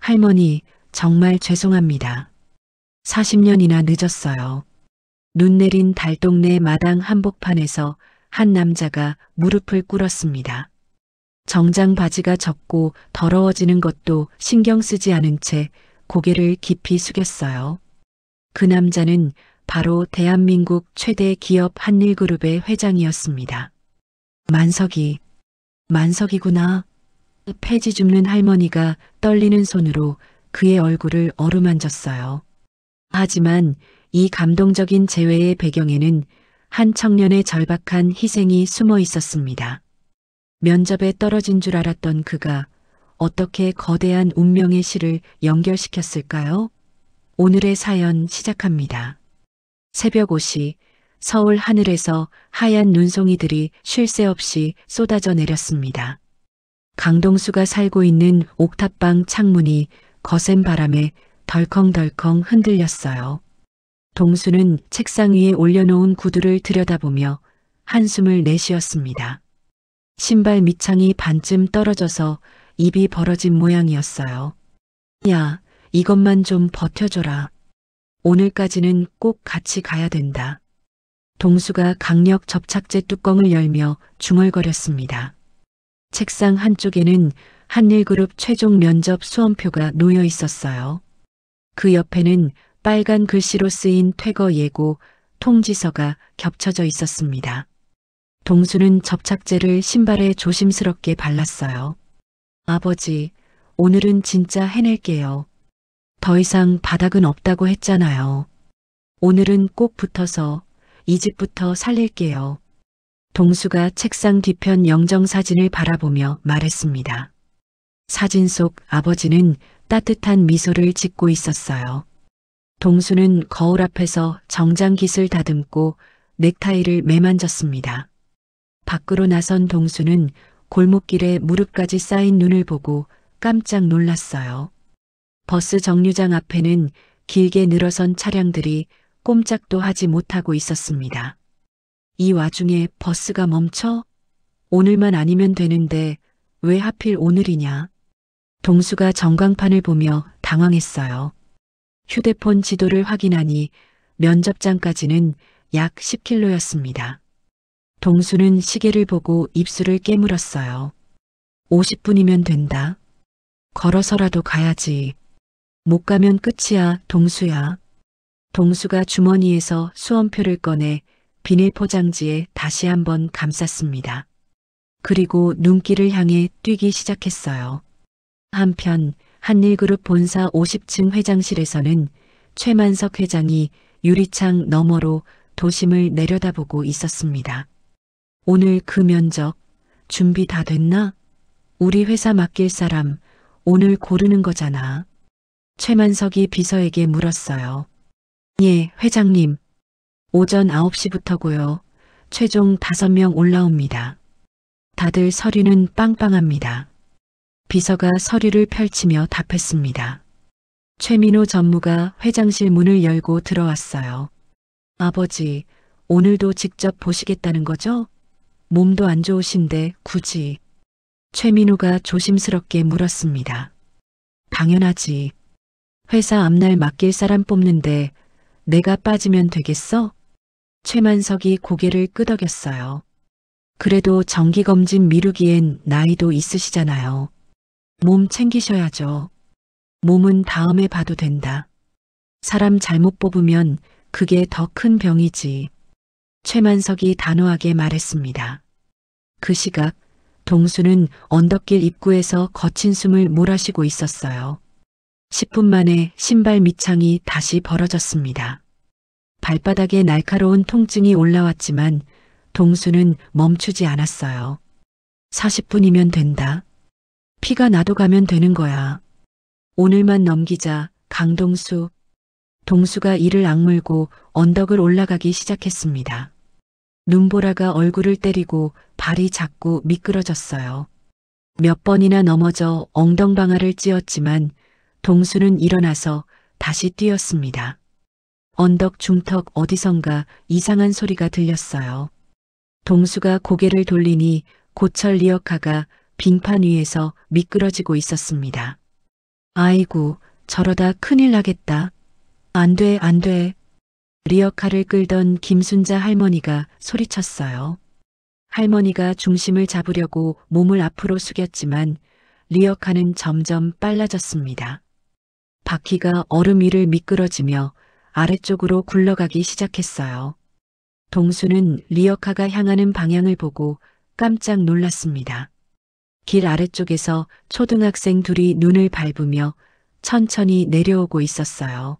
할머니, 정말 죄송합니다. 40년이나 늦었어요. 눈 내린 달동네 마당 한복판에서 한 남자가 무릎을 꿇었습니다. 정장 바지가 젖고 더러워지는 것도 신경 쓰지 않은 채 고개를 깊이 숙였어요. 그 남자는 바로 대한민국 최대 기업 한일그룹의 회장이었습니다. 만석이구나. 폐지 줍는 할머니가 떨리는 손으로 그의 얼굴을 어루만졌어요. 하지만 이 감동적인 재회의 배경에는 한 청년의 절박한 희생이 숨어 있었습니다. 면접에 떨어진 줄 알았던 그가 어떻게 거대한 운명의 실을 연결시켰을까요? 오늘의 사연 시작합니다. 새벽 5시 서울 하늘에서 하얀 눈송이들이 쉴 새 없이 쏟아져 내렸습니다. 강동수가 살고 있는 옥탑방 창문이 거센 바람에 덜컹덜컹 흔들렸어요. 동수는 책상 위에 올려놓은 구두를 들여다보며 한숨을 내쉬었습니다. 신발 밑창이 반쯤 떨어져서 입이 벌어진 모양이었어요. 야, 이것만 좀 버텨줘라. 오늘까지는 꼭 같이 가야 된다. 동수가 강력 접착제 뚜껑을 열며 중얼거렸습니다. 책상 한쪽에는 한일그룹 최종 면접 수험표가 놓여 있었어요. 그 옆에는 빨간 글씨로 쓰인 퇴거 예고 통지서가 겹쳐져 있었습니다. 동수는 접착제를 신발에 조심스럽게 발랐어요. 아버지, 오늘은 진짜 해낼게요. 더 이상 바닥은 없다고 했잖아요. 오늘은 꼭 붙어서 이 집부터 살릴게요. 동수가 책상 뒤편 영정사진을 바라보며 말했습니다. 사진 속 아버지는 따뜻한 미소를 짓고 있었어요. 동수는 거울 앞에서 정장깃을 다듬고 넥타이를 매만졌습니다. 밖으로 나선 동수는 골목길에 무릎까지 쌓인 눈을 보고 깜짝 놀랐어요. 버스 정류장 앞에는 길게 늘어선 차량들이 꼼짝도 하지 못하고 있었습니다. 이 와중에 버스가 멈춰? 오늘만 아니면 되는데 왜 하필 오늘이냐? 동수가 전광판을 보며 당황했어요. 휴대폰 지도를 확인하니 면접장까지는 약 10km였습니다. 동수는 시계를 보고 입술을 깨물었어요. 50분이면 된다. 걸어서라도 가야지. 못 가면 끝이야, 동수야. 동수가 주머니에서 수험표를 꺼내 비닐 포장지에 다시 한번 감쌌습니다. 그리고 눈길을 향해 뛰기 시작했어요. 한편 한일그룹 본사 50층 회장실에서는 최만석 회장이 유리창 너머로 도심을 내려다보고 있었습니다. 오늘 그 면접 준비 다 됐나? 우리 회사 맡길 사람 오늘 고르는 거잖아. 최만석이 비서에게 물었어요. 예, 회장님. 오전 9시부터고요. 최종 5명 올라옵니다. 다들 서류는 빵빵합니다. 비서가 서류를 펼치며 답했습니다. 최민호 전무가 회장실 문을 열고 들어왔어요. 아버지, 오늘도 직접 보시겠다는 거죠? 몸도 안 좋으신데 굳이. 최민호가 조심스럽게 물었습니다. 당연하지. 회사 앞날 맡길 사람 뽑는데 내가 빠지면 되겠어? 최만석이 고개를 끄덕였어요. 그래도 정기검진 미루기엔 나이도 있으시잖아요. 몸 챙기셔야죠. 몸은 다음에 봐도 된다. 사람 잘못 뽑으면 그게 더 큰 병이지. 최만석이 단호하게 말했습니다. 그 시각 동수는 언덕길 입구에서 거친 숨을 몰아쉬고 있었어요. 10분 만에 신발 밑창이 다시 벌어졌습니다. 발바닥에 날카로운 통증이 올라왔지만 동수는 멈추지 않았어요. 40분이면 된다. 피가 나도 가면 되는 거야. 오늘만 넘기자, 강동수. 동수가 이를 악물고 언덕을 올라가기 시작했습니다. 눈보라가 얼굴을 때리고 발이 자꾸 미끄러졌어요. 몇 번이나 넘어져 엉덩방아를 찧었지만 동수는 일어나서 다시 뛰었습니다. 언덕 중턱 어디선가 이상한 소리가 들렸어요. 동수가 고개를 돌리니 고철 리어카가 빙판 위에서 미끄러지고 있었습니다. 아이고, 저러다 큰일 나겠다. 안 돼, 안 돼. 리어카를 끌던 김순자 할머니가 소리쳤어요. 할머니가 중심을 잡으려고 몸을 앞으로 숙였지만 리어카는 점점 빨라졌습니다. 바퀴가 얼음 위를 미끄러지며 아래쪽으로 굴러가기 시작했어요. 동수는 리어카가 향하는 방향을 보고 깜짝 놀랐습니다. 길 아래쪽에서 초등학생 둘이 눈을 밟으며 천천히 내려오고 있었어요.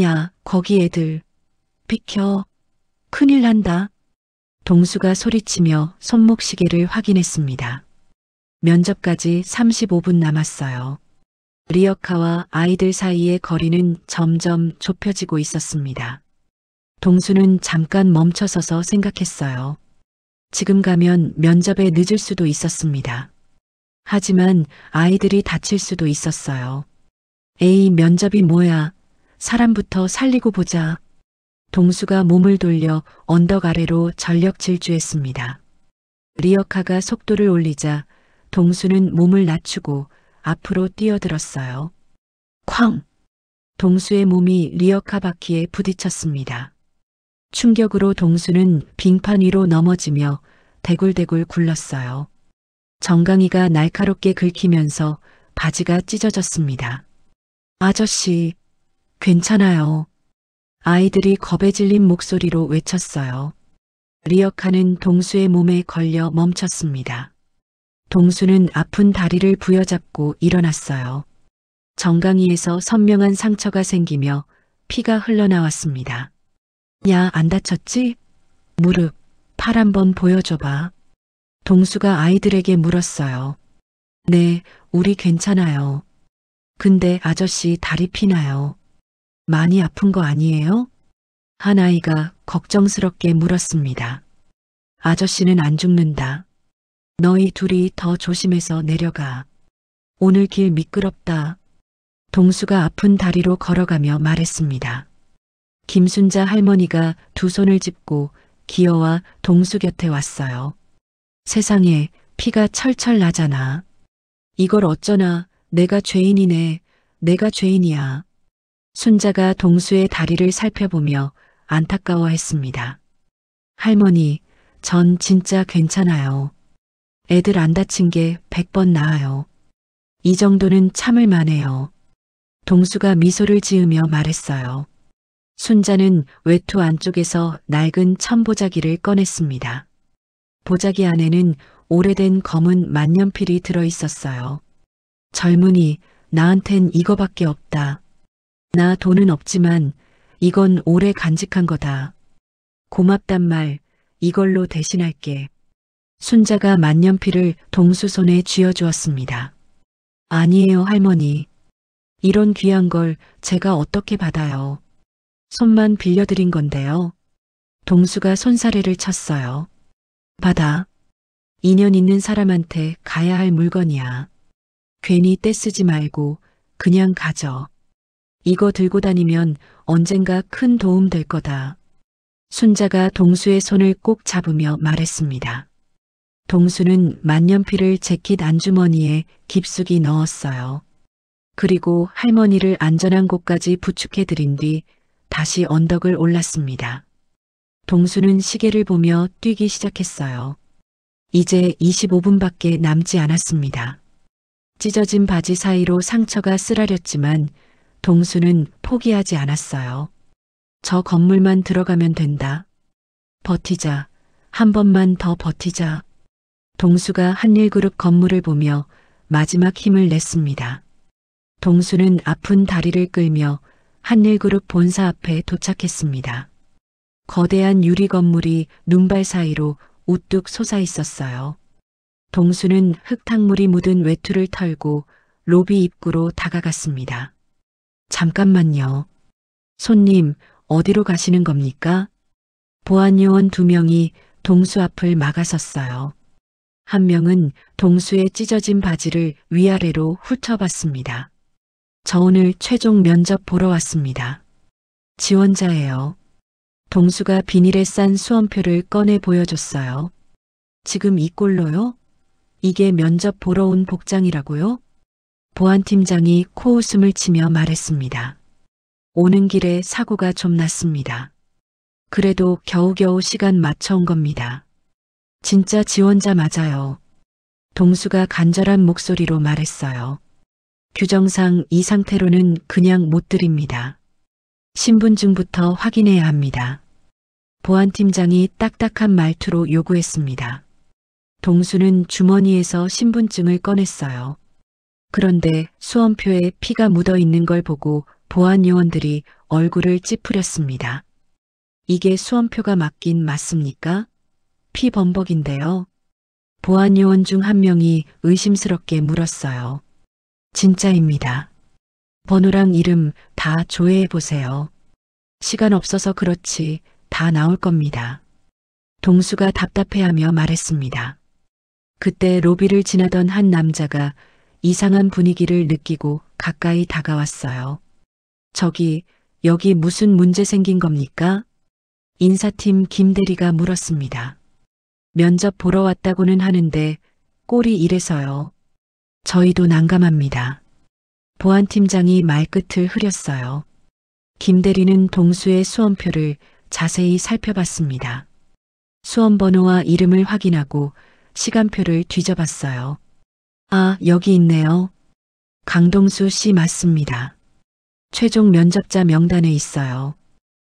야, 거기 애들. 비켜. 큰일 난다. 동수가 소리치며 손목시계를 확인했습니다. 면접까지 35분 남았어요. 리어카와 아이들 사이의 거리는 점점 좁혀지고 있었습니다. 동수는 잠깐 멈춰서서 생각했어요. 지금 가면 면접에 늦을 수도 있었습니다. 하지만 아이들이 다칠 수도 있었어요. 에이, 면접이 뭐야. 사람부터 살리고 보자. 동수가 몸을 돌려 언덕 아래로 전력 질주했습니다. 리어카가 속도를 올리자 동수는 몸을 낮추고 앞으로 뛰어들었어요. 쾅! 동수의 몸이 리어카 바퀴에 부딪혔습니다. 충격으로 동수는 빙판 위로 넘어지며 대굴대굴 굴렀어요. 정강이가 날카롭게 긁히면서 바지가 찢어졌습니다. 아저씨, 괜찮아요. 아이들이 겁에 질린 목소리로 외쳤어요. 리어카는 동수의 몸에 걸려 멈췄습니다. 동수는 아픈 다리를 부여잡고 일어났어요. 정강이에서 선명한 상처가 생기며 피가 흘러나왔습니다. 야, 안 다쳤지? 무릎, 팔 한번 보여줘봐. 동수가 아이들에게 물었어요. 네, 우리 괜찮아요. 근데 아저씨 다리 피나요. 많이 아픈 거 아니에요? 한 아이가 걱정스럽게 물었습니다. 아저씨는 안 죽는다. 너희 둘이 더 조심해서 내려가. 오늘 길 미끄럽다. 동수가 아픈 다리로 걸어가며 말했습니다. 김순자 할머니가 두 손을 짚고 기어와 동수 곁에 왔어요. 세상에, 피가 철철 나잖아. 이걸 어쩌나. 내가 죄인이네. 내가 죄인이야. 순자가 동수의 다리를 살펴보며 안타까워했습니다. 할머니, 전 진짜 괜찮아요. 애들 안 다친 게 100번 나아요. 이 정도는 참을 만해요. 동수가 미소를 지으며 말했어요. 순자는 외투 안쪽에서 낡은 천보자기를 꺼냈습니다. 보자기 안에는 오래된 검은 만년필이 들어있었어요. 젊은이, 나한텐 이거밖에 없다. 나 돈은 없지만 이건 오래 간직한 거다. 고맙단 말, 이걸로 대신할게. 순자가 만년필을 동수 손에 쥐어주었습니다. 아니에요, 할머니. 이런 귀한 걸 제가 어떻게 받아요. 손만 빌려드린 건데요. 동수가 손사래를 쳤어요. 받아. 인연 있는 사람한테 가야 할 물건이야. 괜히 떼쓰지 말고 그냥 가져. 이거 들고 다니면 언젠가 큰 도움 될 거다. 순자가 동수의 손을 꼭 잡으며 말했습니다. 동수는 만년필을 재킷 안주머니에 깊숙이 넣었어요. 그리고 할머니를 안전한 곳까지 부축해드린 뒤 다시 언덕을 올랐습니다. 동수는 시계를 보며 뛰기 시작했어요. 이제 25분밖에 남지 않았습니다. 찢어진 바지 사이로 상처가 쓰라렸지만 동수는 포기하지 않았어요. 저 건물만 들어가면 된다. 버티자. 한 번만 더 버티자. 동수가 한일그룹 건물을 보며 마지막 힘을 냈습니다. 동수는 아픈 다리를 끌며 한일그룹 본사 앞에 도착했습니다. 거대한 유리 건물이 눈발 사이로 우뚝 솟아 있었어요. 동수는 흙탕물이 묻은 외투를 털고 로비 입구로 다가갔습니다. 잠깐만요. 손님, 어디로 가시는 겁니까? 보안요원 2명이 동수 앞을 막아섰어요. 한 명은 동수의 찢어진 바지를 위아래로 훑어봤습니다. 저 오늘 최종 면접 보러 왔습니다. 지원자예요. 동수가 비닐에 싼 수험표를 꺼내 보여줬어요. 지금 이 꼴로요? 이게 면접 보러 온 복장이라고요? 보안팀장이 코웃음을 치며 말했습니다. 오는 길에 사고가 좀 났습니다. 그래도 겨우겨우 시간 맞춰온 겁니다. 진짜 지원자 맞아요. 동수가 간절한 목소리로 말했어요. 규정상 이 상태로는 그냥 못 드립니다. 신분증부터 확인해야 합니다. 보안팀장이 딱딱한 말투로 요구했습니다. 동수는 주머니에서 신분증을 꺼냈어요. 그런데 수험표에 피가 묻어 있는 걸 보고 보안 요원들이 얼굴을 찌푸렸습니다. 이게 수험표가 맞긴 맞습니까? 피범벅인데요. 보안 요원 중 한 명이 의심스럽게 물었어요. 진짜입니다. 번호랑 이름 다 조회해 보세요. 시간 없어서 그렇지 다 나올 겁니다. 동수가 답답해하며 말했습니다. 그때 로비를 지나던 한 남자가 이상한 분위기를 느끼고 가까이 다가왔어요. 저기, 여기 무슨 문제 생긴 겁니까? 인사팀 김 대리가 물었습니다. 면접 보러 왔다고는 하는데 꼴이 이래서요. 저희도 난감합니다. 보안팀장이 말끝을 흐렸어요. 김 대리는 동수의 수험표를 자세히 살펴봤습니다. 수험 번호와 이름을 확인하고 시간표를 뒤져봤어요. 아, 여기 있네요. 강동수 씨 맞습니다. 최종 면접자 명단에 있어요.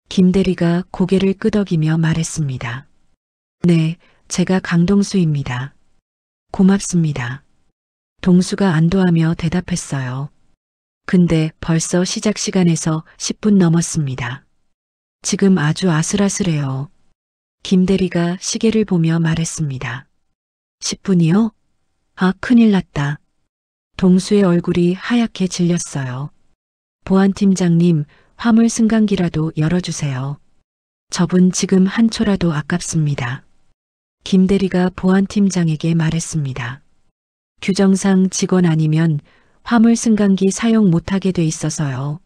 김 대리가 고개를 끄덕이며 말했습니다. 네, 제가 강동수입니다. 고맙습니다. 동수가 안도하며 대답했어요. 근데 벌써 시작 시간에서 10분 넘었습니다. 지금 아주 아슬아슬해요. 김 대리가 시계를 보며 말했습니다. 10분이요? 아, 큰일 났다. 동수의 얼굴이 하얗게 질렸어요. 보안팀장님, 화물 승강기라도 열어주세요. 저분 지금 한 초라도 아깝습니다. 김 대리가 보안팀장에게 말했습니다. 규정상 직원 아니면 화물 승강기 사용 못하게 돼 있어서요.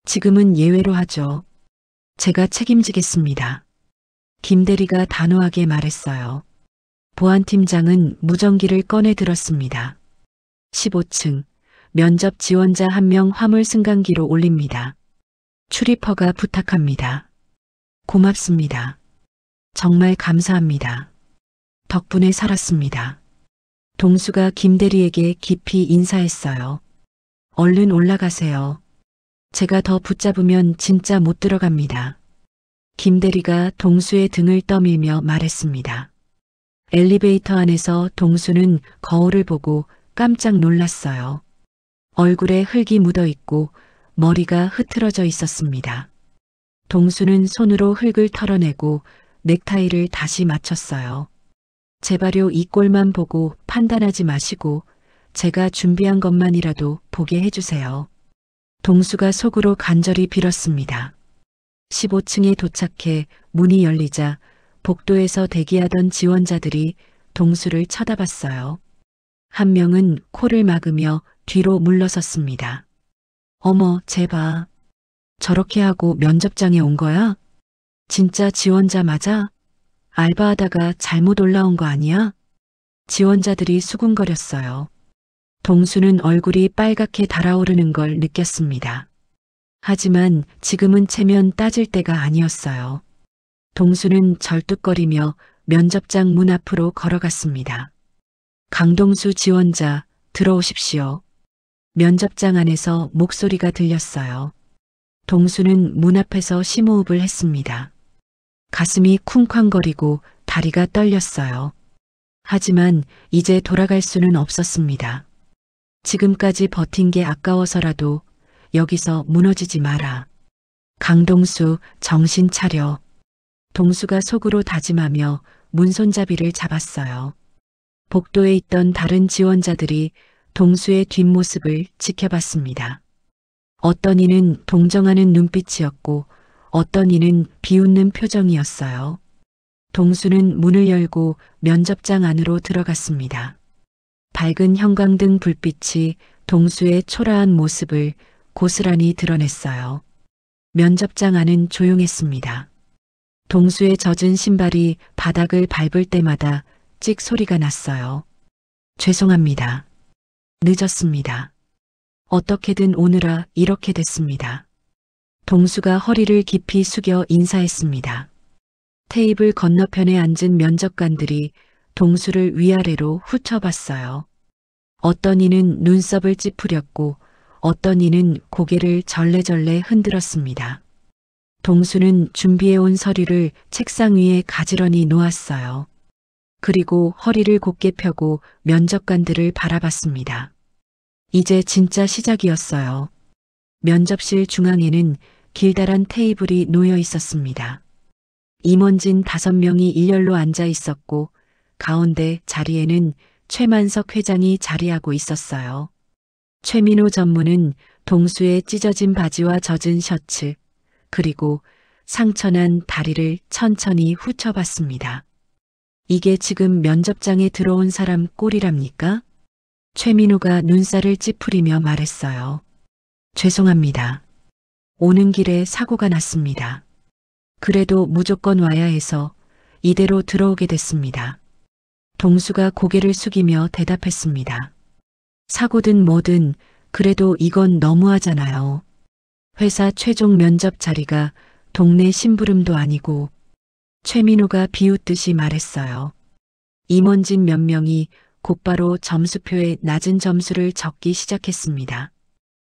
지금은 예외로 하죠. 제가 책임지겠습니다. 김 대리가 단호하게 말했어요. 보안팀장은 무전기를 꺼내 들었습니다. 15층, 면접 지원자 1명 화물 승강기로 올립니다. 출입허가 부탁합니다. 고맙습니다. 정말 감사합니다. 덕분에 살았습니다. 동수가 김 대리에게 깊이 인사했어요. 얼른 올라가세요. 제가 더 붙잡으면 진짜 못 들어갑니다. 김 대리가 동수의 등을 떠밀며 말했습니다. 엘리베이터 안에서 동수는 거울을 보고 깜짝 놀랐어요. 얼굴에 흙이 묻어 있고 머리가 흐트러져 있었습니다. 동수는 손으로 흙을 털어내고 넥타이를 다시 맞췄어요. 제발요, 이 꼴만 보고 판단하지 마시고 제가 준비한 것만이라도 보게 해주세요. 동수가 속으로 간절히 빌었습니다. 15층에 도착해 문이 열리자 복도에서 대기하던 지원자들이 동수를 쳐다봤어요. 한 명은 코를 막으며 뒤로 물러섰습니다. 어머, 쟤봐. 저렇게 하고 면접장에 온 거야? 진짜 지원자 맞아? 알바하다가 잘못 올라온 거 아니야? 지원자들이 수군거렸어요. 동수는 얼굴이 빨갛게 달아오르는 걸 느꼈습니다. 하지만 지금은 체면 따질 때가 아니었어요. 동수는 절뚝거리며 면접장 문 앞으로 걸어갔습니다. 강동수 지원자, 들어오십시오. 면접장 안에서 목소리가 들렸어요. 동수는 문 앞에서 심호흡을 했습니다. 가슴이 쿵쾅거리고 다리가 떨렸어요. 하지만 이제 돌아갈 수는 없었습니다. 지금까지 버틴 게 아까워서라도 여기서 무너지지 마라. 강동수, 정신 차려. 동수가 속으로 다짐하며 문손잡이를 잡았어요. 복도에 있던 다른 지원자들이 동수의 뒷모습을 지켜봤습니다. 어떤 이는 동정하는 눈빛이었고 어떤 이는 비웃는 표정이었어요. 동수는 문을 열고 면접장 안으로 들어갔습니다. 밝은 형광등 불빛이 동수의 초라한 모습을 고스란히 드러냈어요. 면접장 안은 조용했습니다. 동수의 젖은 신발이 바닥을 밟을 때마다 찍 소리가 났어요. 죄송합니다. 늦었습니다. 어떻게든 오느라 이렇게 됐습니다. 동수가 허리를 깊이 숙여 인사했습니다. 테이블 건너편에 앉은 면접관들이 동수를 위아래로 훑어봤어요. 어떤 이는 눈썹을 찌푸렸고 어떤 이는 고개를 절레절레 흔들었습니다. 동수는 준비해온 서류를 책상 위에 가지런히 놓았어요. 그리고 허리를 곧게 펴고 면접관들을 바라봤습니다. 이제 진짜 시작이었어요. 면접실 중앙에는 길다란 테이블이 놓여 있었습니다. 임원진 5명이 일렬로 앉아 있었고 가운데 자리에는 최만석 회장이 자리하고 있었어요. 최민호 전무는 동수의 찢어진 바지와 젖은 셔츠, 그리고 상처난 다리를 천천히 훑어봤습니다. 이게 지금 면접장에 들어온 사람 꼴이랍니까? 최민호가 눈살을 찌푸리며 말했어요. 죄송합니다. 오는 길에 사고가 났습니다. 그래도 무조건 와야 해서 이대로 들어오게 됐습니다. 동수가 고개를 숙이며 대답했습니다. 사고든 뭐든 그래도 이건 너무하잖아요. 회사 최종 면접 자리가 동네 심부름도 아니고. 최민호가 비웃듯이 말했어요. 임원진 몇 명이 곧바로 점수표에 낮은 점수를 적기 시작했습니다.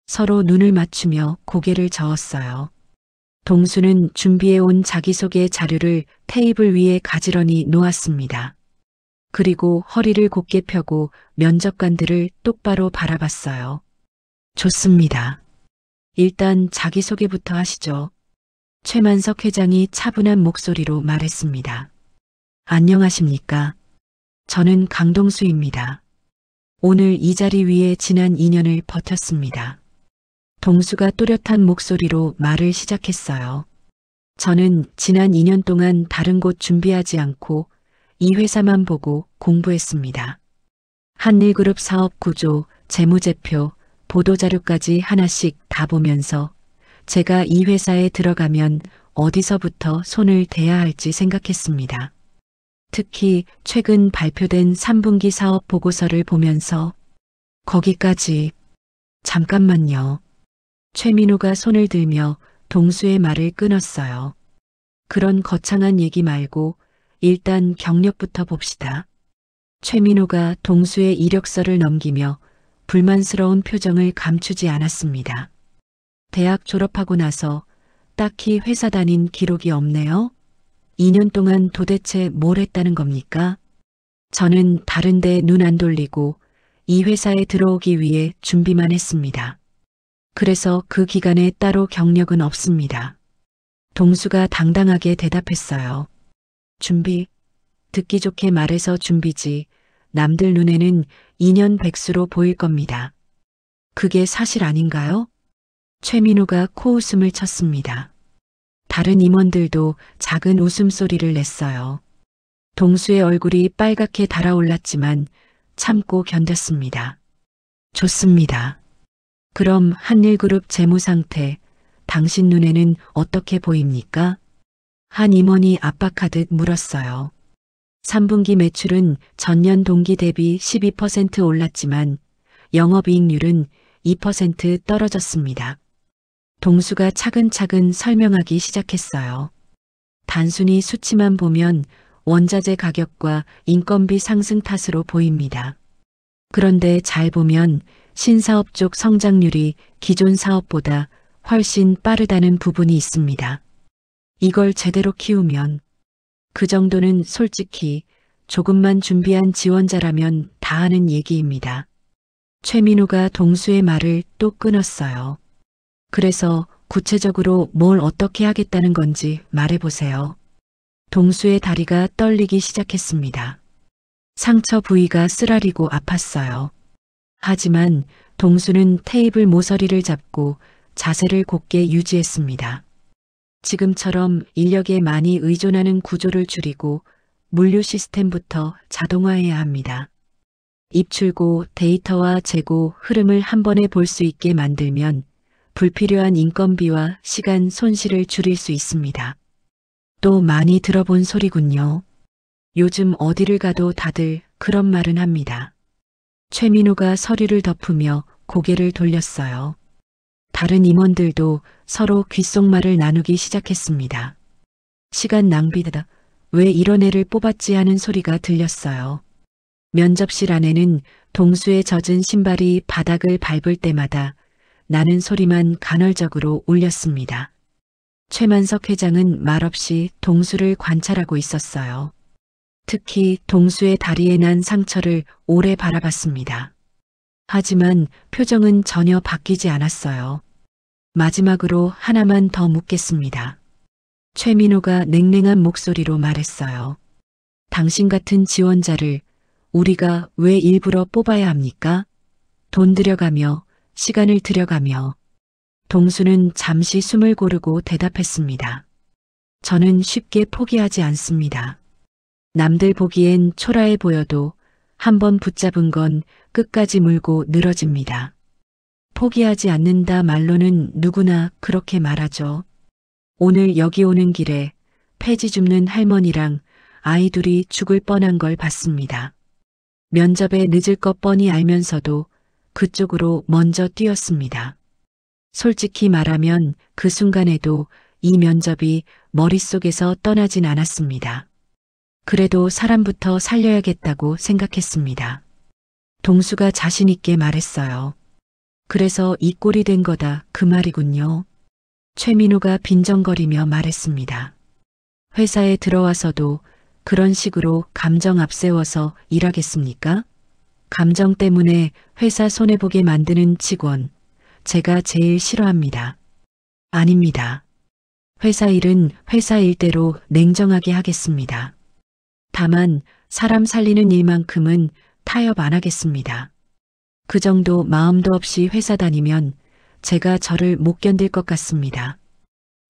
서로 눈을 맞추며 고개를 저었어요. 동수는 준비해온 자기소개 자료를 테이블 위에 가지런히 놓았습니다. 그리고 허리를 곧게 펴고 면접관들을 똑바로 바라봤어요. 좋습니다. 일단 자기소개부터 하시죠. 최만석 회장이 차분한 목소리로 말했습니다. 안녕하십니까? 저는 강동수입니다. 오늘 이 자리 위에 지난 2년을 버텼습니다. 동수가 또렷한 목소리로 말을 시작했어요. 저는 지난 2년 동안 다른 곳 준비하지 않고 이 회사만 보고 공부했습니다. 한일그룹 사업 구조, 재무제표, 보도자료까지 하나씩 다 보면서 제가 이 회사에 들어가면 어디서부터 손을 대야 할지 생각했습니다. 특히 최근 발표된 3분기 사업 보고서를 보면서 거기까지. 잠깐만요. 최민호가 손을 들며 동수의 말을 끊었어요. 그런 거창한 얘기 말고 일단 경력부터 봅시다. 최민호가 동수의 이력서를 넘기며 불만스러운 표정을 감추지 않았습니다. 대학 졸업하고 나서 딱히 회사 다닌 기록이 없네요. 2년 동안 도대체 뭘 했다는 겁니까? 저는 다른 데 눈 안 돌리고 이 회사에 들어오기 위해 준비만 했습니다. 그래서 그 기간에 따로 경력은 없습니다. 동수가 당당하게 대답했어요. 준비? 듣기 좋게 말해서 준비지. 남들 눈에는 2년 백수로 보일 겁니다. 그게 사실 아닌가요? 최민호가 코웃음을 쳤습니다. 다른 임원들도 작은 웃음소리를 냈어요. 동수의 얼굴이 빨갛게 달아올랐지만 참고 견뎠습니다. 좋습니다. 그럼 한일그룹 재무 상태, 당신 눈에는 어떻게 보입니까? 한 임원이 압박하듯 물었어요. 3분기 매출은 전년 동기 대비 12% 올랐지만 영업이익률은 2% 떨어졌습니다. 동수가 차근차근 설명하기 시작했어요. 단순히 수치만 보면 원자재 가격과 인건비 상승 탓으로 보입니다. 그런데 잘 보면 신사업 쪽 성장률이 기존 사업보다 훨씬 빠르다는 부분이 있습니다. 이걸 제대로 키우면 그 정도는 솔직히 조금만 준비한 지원자라면 다 하는 얘기입니다. 최민호가 동수의 말을 또 끊었어요. 그래서 구체적으로 뭘 어떻게 하겠다는 건지 말해보세요. 동수의 다리가 떨리기 시작했습니다. 상처 부위가 쓰라리고 아팠어요. 하지만 동수는 테이블 모서리를 잡고 자세를 곧게 유지했습니다. 지금처럼 인력에 많이 의존하는 구조를 줄이고 물류 시스템부터 자동화해야 합니다. 입출고 데이터와 재고 흐름을 한 번에 볼 수 있게 만들면 불필요한 인건비와 시간 손실을 줄일 수 있습니다. 또 많이 들어본 소리군요. 요즘 어디를 가도 다들 그런 말은 합니다. 최민호가 서류를 덮으며 고개를 돌렸어요. 다른 임원들도 서로 귓속말을 나누기 시작했습니다. 시간 낭비다. 왜 이런 애를 뽑았지 하는 소리가 들렸어요. 면접실 안에는 동수의 젖은 신발이 바닥을 밟을 때마다 나는 소리만 간헐적으로 울렸습니다. 최만석 회장은 말없이 동수를 관찰하고 있었어요. 특히 동수의 다리에 난 상처를 오래 바라봤습니다. 하지만 표정은 전혀 바뀌지 않았어요. 마지막으로 하나만 더 묻겠습니다. 최민호가 냉랭한 목소리로 말했어요. 당신 같은 지원자를 우리가 왜 일부러 뽑아야 합니까? 돈 들여가며 시간을 들여가며. 동수는 잠시 숨을 고르고 대답했습니다. 저는 쉽게 포기하지 않습니다. 남들 보기엔 초라해 보여도 한번 붙잡은 건 끝까지 물고 늘어집니다. 포기하지 않는다 말로는 누구나 그렇게 말하죠. 오늘 여기 오는 길에 폐지 줍는 할머니랑 아이 둘이 죽을 뻔한 걸 봤습니다. 면접에 늦을 것 뻔히 알면서도 그쪽으로 먼저 뛰었습니다. 솔직히 말하면 그 순간에도 이 면접이 머릿속에서 떠나진 않았습니다. 그래도 사람부터 살려야겠다고 생각했습니다. 동수가 자신 있게 말했어요. 그래서 이 꼴이 된 거다 그 말이군요. 최민호가 빈정거리며 말했습니다. 회사에 들어와서도 그런 식으로 감정 앞세워서 일하겠습니까? 감정 때문에 회사 손해보게 만드는 직원, 제가 제일 싫어합니다. 아닙니다. 회사 일은 회사 일대로 냉정하게 하겠습니다. 다만 사람 살리는 일만큼은 타협 안 하겠습니다. 그 정도 마음도 없이 회사 다니면 제가 저를 못 견딜 것 같습니다.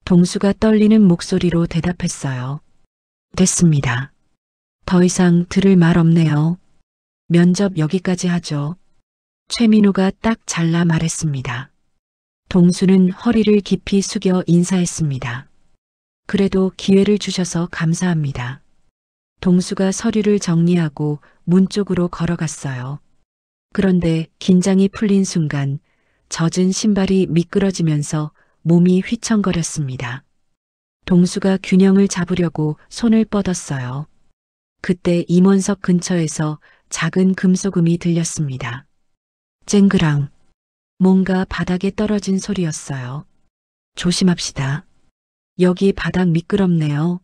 동수가 떨리는 목소리로 대답했어요. 됐습니다. 더 이상 들을 말 없네요. 면접 여기까지 하죠. 최민호가 딱 잘라 말했습니다. 동수는 허리를 깊이 숙여 인사했습니다. 그래도 기회를 주셔서 감사합니다. 동수가 서류를 정리하고 문 쪽으로 걸어갔어요. 그런데 긴장이 풀린 순간 젖은 신발이 미끄러지면서 몸이 휘청거렸습니다. 동수가 균형을 잡으려고 손을 뻗었어요. 그때 임원석 근처에서 작은 금소금이 들렸습니다. 쨍그랑. 뭔가 바닥에 떨어진 소리였어요. 조심합시다. 여기 바닥 미끄럽네요.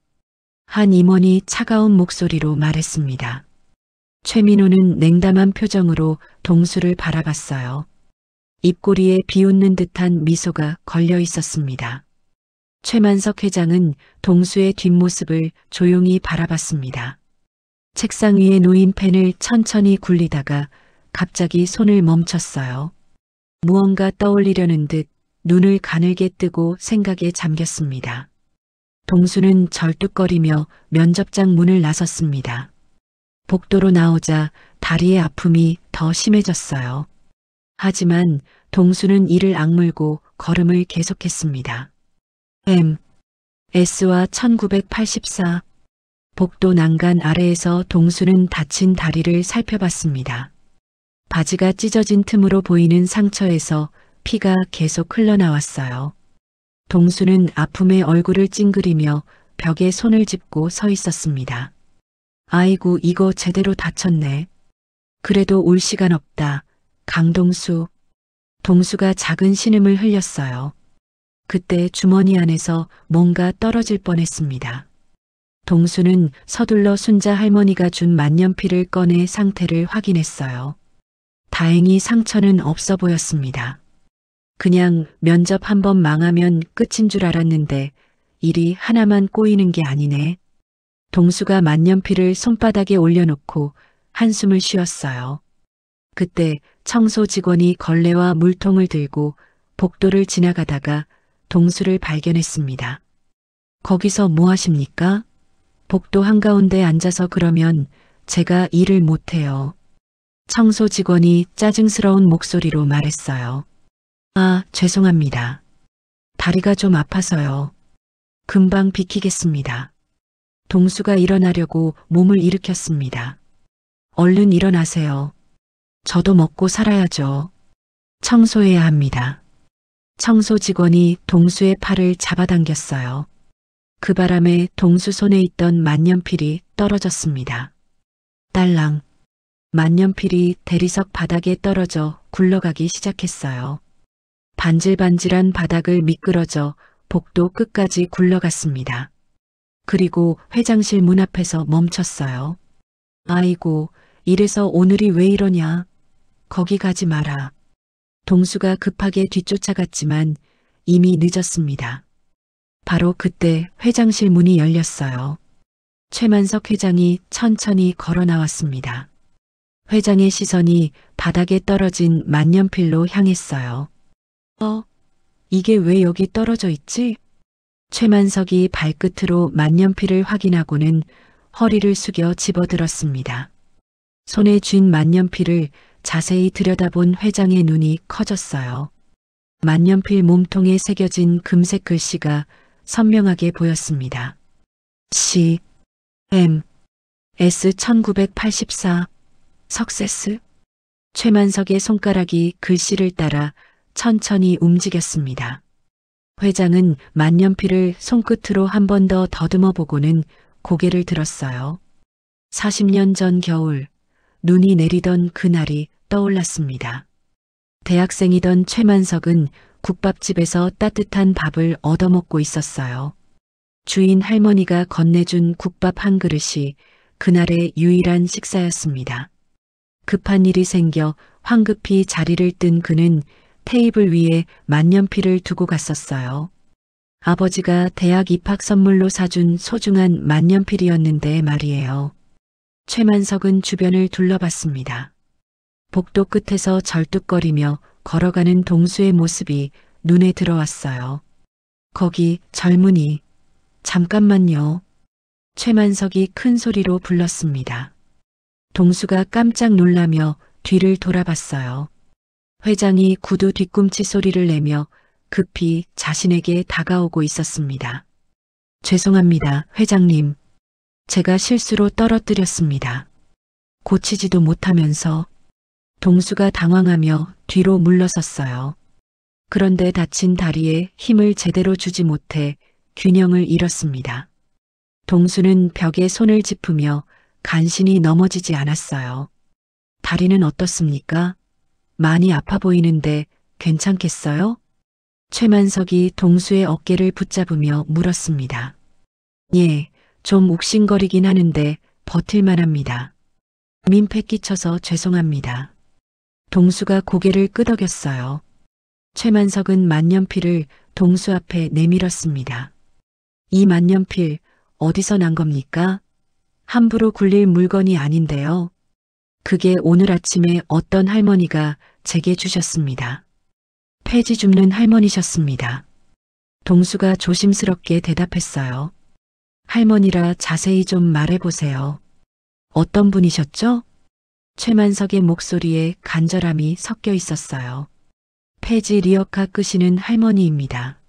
한 임원이 차가운 목소리로 말했습니다. 최민호는 냉담한 표정으로 동수를 바라봤어요. 입꼬리에 비웃는 듯한 미소가 걸려 있었습니다. 최만석 회장은 동수의 뒷모습을 조용히 바라봤습니다. 책상 위에 놓인 펜을 천천히 굴리다가 갑자기 손을 멈췄어요. 무언가 떠올리려는 듯 눈을 가늘게 뜨고 생각에 잠겼습니다. 동수는 절뚝거리며 면접장 문을 나섰습니다. 복도로 나오자 다리의 아픔이 더 심해졌어요. 하지만 동수는 이를 악물고 걸음을 계속했습니다. S와 1984. 복도 난간 아래에서 동수는 다친 다리를 살펴봤습니다. 바지가 찢어진 틈으로 보이는 상처에서 피가 계속 흘러나왔어요. 동수는 아픔에 얼굴을 찡그리며 벽에 손을 짚고 서 있었습니다. 아이고 이거 제대로 다쳤네. 그래도 울 시간 없다. 강동수. 동수가 작은 신음을 흘렸어요. 그때 주머니 안에서 뭔가 떨어질 뻔했습니다. 동수는 서둘러 순자 할머니가 준 만년필을 꺼내 상태를 확인했어요. 다행히 상처는 없어 보였습니다. 그냥 면접 한 번 망하면 끝인 줄 알았는데 일이 하나만 꼬이는 게 아니네. 동수가 만년필을 손바닥에 올려놓고 한숨을 쉬었어요. 그때 청소 직원이 걸레와 물통을 들고 복도를 지나가다가 동수를 발견했습니다. 거기서 뭐 하십니까? 복도 한가운데 앉아서 그러면 제가 일을 못해요. 청소 직원이 짜증스러운 목소리로 말했어요. 아, 죄송합니다. 다리가 좀 아파서요. 금방 비키겠습니다. 동수가 일어나려고 몸을 일으켰습니다. 얼른 일어나세요. 저도 먹고 살아야죠. 청소해야 합니다. 청소 직원이 동수의 팔을 잡아당겼어요. 그 바람에 동수 손에 있던 만년필이 떨어졌습니다. 딸랑. 만년필이 대리석 바닥에 떨어져 굴러가기 시작했어요. 반질반질한 바닥을 미끄러져 복도 끝까지 굴러갔습니다. 그리고 회장실 문 앞에서 멈췄어요. 아이고, 이래서 오늘이 왜 이러냐. 거기 가지 마라. 동수가 급하게 뒤쫓아갔지만 이미 늦었습니다. 바로 그때 회장실 문이 열렸어요. 최만석 회장이 천천히 걸어 나왔습니다. 회장의 시선이 바닥에 떨어진 만년필로 향했어요. 이게 왜 여기 떨어져 있지? 최만석이 발끝으로 만년필을 확인하고는 허리를 숙여 집어들었습니다. 손에 쥔 만년필을 자세히 들여다본 회장의 눈이 커졌어요. 만년필 몸통에 새겨진 금색 글씨가 선명하게 보였습니다. C, M, S 1984, 석세스. 최만석의 손가락이 글씨를 따라 천천히 움직였습니다. 회장은 만년필을 손끝으로 한 번 더 더듬어 보고는 고개를 들었어요. 40년 전 겨울, 눈이 내리던 그날이 떠올랐습니다. 대학생이던 최만석은 국밥집에서 따뜻한 밥을 얻어먹고 있었어요. 주인 할머니가 건네준 국밥 한 그릇이 그날의 유일한 식사였습니다. 급한 일이 생겨 황급히 자리를 뜬 그는 테이블 위에 만년필을 두고 갔었어요. 아버지가 대학 입학 선물로 사준 소중한 만년필이었는데 말이에요. 최만석은 주변을 둘러봤습니다. 복도 끝에서 절뚝거리며 걸어가는 동수의 모습이 눈에 들어왔어요. 거기 젊은이. 잠깐만요. 최만석이 큰 소리로 불렀습니다. 동수가 깜짝 놀라며 뒤를 돌아봤어요. 회장이 구두 뒤꿈치 소리를 내며 급히 자신에게 다가오고 있었습니다. 죄송합니다, 회장님. 제가 실수로 떨어뜨렸습니다. 고치지도 못하면서. 동수가 당황하며 뒤로 물러섰어요. 그런데 다친 다리에 힘을 제대로 주지 못해 균형을 잃었습니다. 동수는 벽에 손을 짚으며 간신히 넘어지지 않았어요. 다리는 어떻습니까? 많이 아파 보이는데 괜찮겠어요? 최만석이 동수의 어깨를 붙잡으며 물었습니다. 예, 좀 욱신거리긴 하는데 버틸만 합니다. 민폐 끼쳐서 죄송합니다. 동수가 고개를 끄덕였어요. 최만석은 만년필을 동수 앞에 내밀었습니다. 이 만년필 어디서 난 겁니까? 함부로 굴릴 물건이 아닌데요. 그게 오늘 아침에 어떤 할머니가 제게 주셨습니다. 폐지 줍는 할머니셨습니다. 동수가 조심스럽게 대답했어요. 할머니라 자세히 좀 말해보세요. 어떤 분이셨죠? 최만석의 목소리에 간절함이 섞여 있었어요. 폐지 리어카 끄시는 할머니입니다.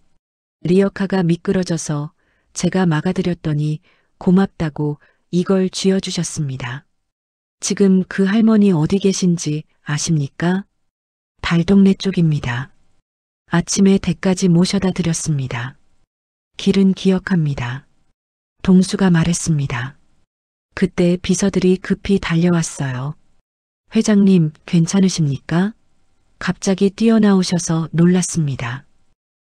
리어카가 미끄러져서 제가 막아드렸더니 고맙다고 이걸 쥐어주셨습니다. 지금 그 할머니 어디 계신지 아십니까? 달동네 쪽입니다. 아침에 댁까지 모셔다 드렸습니다. 길은 기억합니다. 동수가 말했습니다. 그때 비서들이 급히 달려왔어요. 회장님, 괜찮으십니까? 갑자기 뛰어나오셔서 놀랐습니다.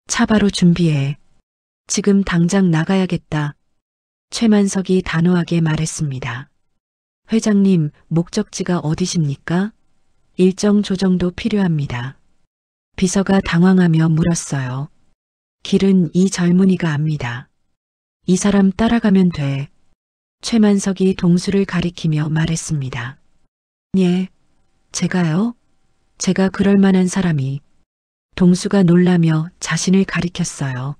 차 바로 준비해. 지금 당장 나가야겠다. 최만석이 단호하게 말했습니다. 회장님, 목적지가 어디십니까? 일정 조정도 필요합니다. 비서가 당황하며 물었어요. 길은 이 젊은이가 압니다. 이 사람 따라가면 돼. 최만석이 동수를 가리키며 말했습니다. 예, 제가요? 제가 그럴 만한 사람이. 동수가 놀라며 자신을 가리켰어요.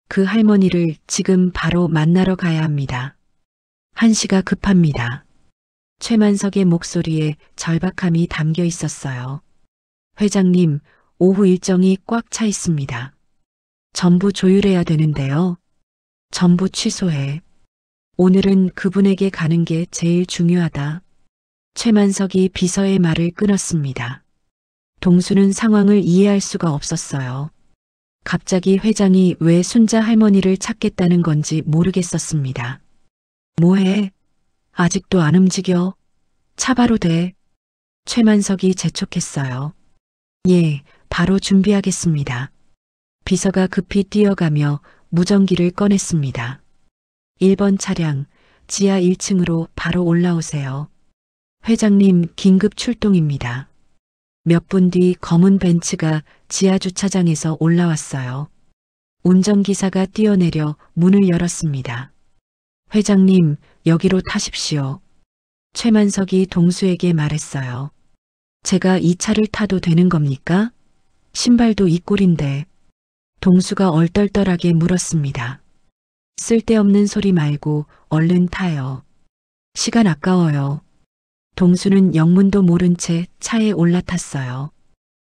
그 할머니를 지금 바로 만나러 가야 합니다. 한시가 급합니다. 최만석의 목소리에 절박함이 담겨 있었어요. 회장님, 오후 일정이 꽉 차 있습니다. 전부 조율해야 되는데요. 전부 취소해. 오늘은 그분에게 가는 게 제일 중요하다. 최만석이 비서의 말을 끊었습니다. 동수는 상황을 이해할 수가 없었어요. 갑자기 회장이 왜 순자 할머니를 찾겠다는 건지 모르겠었습니다. 뭐해? 아직도 안 움직여? 차 바로 대. 최만석이 재촉했어요. 예, 바로 준비하겠습니다. 비서가 급히 뛰어가며 무전기를 꺼냈습니다. 1번 차량, 지하 1층으로 바로 올라오세요. 회장님, 긴급 출동입니다. 몇 분 뒤 검은 벤츠가 지하 주차장에서 올라왔어요. 운전기사가 뛰어내려 문을 열었습니다. 회장님, 여기로 타십시오. 최만석이 동수에게 말했어요. 제가 이 차를 타도 되는 겁니까? 신발도 이 꼴인데. 동수가 얼떨떨하게 물었습니다. 쓸데없는 소리 말고 얼른 타요. 시간 아까워요. 동수는 영문도 모른 채 차에 올라탔어요.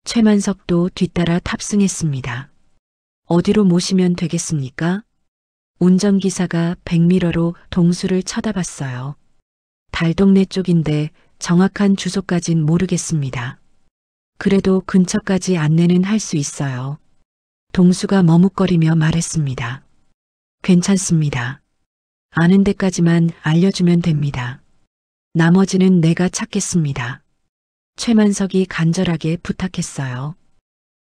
최만석도 뒤따라 탑승했습니다. 어디로 모시면 되겠습니까? 운전기사가 백미러로 동수를 쳐다봤어요. 달동네 쪽인데 정확한 주소까진 모르겠습니다. 그래도 근처까지 안내는 할 수 있어요. 동수가 머뭇거리며 말했습니다. 괜찮습니다. 아는 데까지만 알려주면 됩니다. 나머지는 내가 찾겠습니다. 최만석이 간절하게 부탁했어요.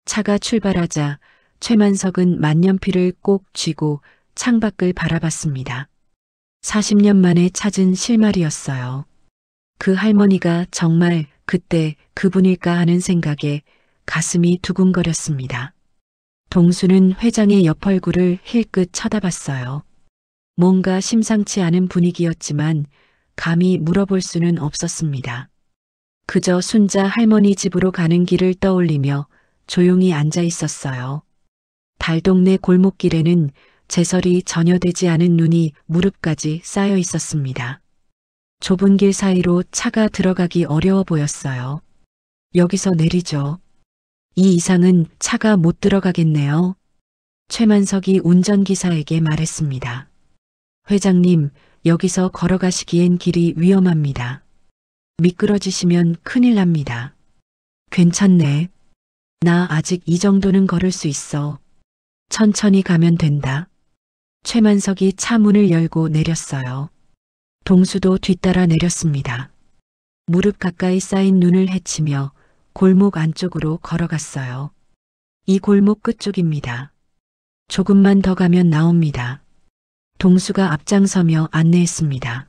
차가 출발하자 최만석은 만년필을 꼭 쥐고 창밖을 바라봤습니다. 40년 만에 찾은 실마리였어요. 그 할머니가 정말 그때 그분일까 하는 생각에 가슴이 두근거렸습니다. 동수는 회장의 옆 얼굴을 힐끗 쳐다봤어요. 뭔가 심상치 않은 분위기였지만 감히 물어볼 수는 없었습니다. 그저 순자 할머니 집으로 가는 길을 떠올리며 조용히 앉아 있었어요. 달동네 골목길에는 제설이 전혀 되지 않은 눈이 무릎까지 쌓여 있었습니다. 좁은 길 사이로 차가 들어가기 어려워 보였어요. 여기서 내리죠. 이 이상은 차가 못 들어가겠네요. 최만석이 운전기사에게 말했습니다. 회장님, 여기서 걸어가시기엔 길이 위험합니다. 미끄러지시면 큰일 납니다. 괜찮네. 나 아직 이 정도는 걸을 수 있어. 천천히 가면 된다. 최만석이 차 문을 열고 내렸어요. 동수도 뒤따라 내렸습니다. 무릎 가까이 쌓인 눈을 헤치며 골목 안쪽으로 걸어갔어요. 이 골목 끝쪽입니다. 조금만 더 가면 나옵니다. 동수가 앞장서며 안내했습니다.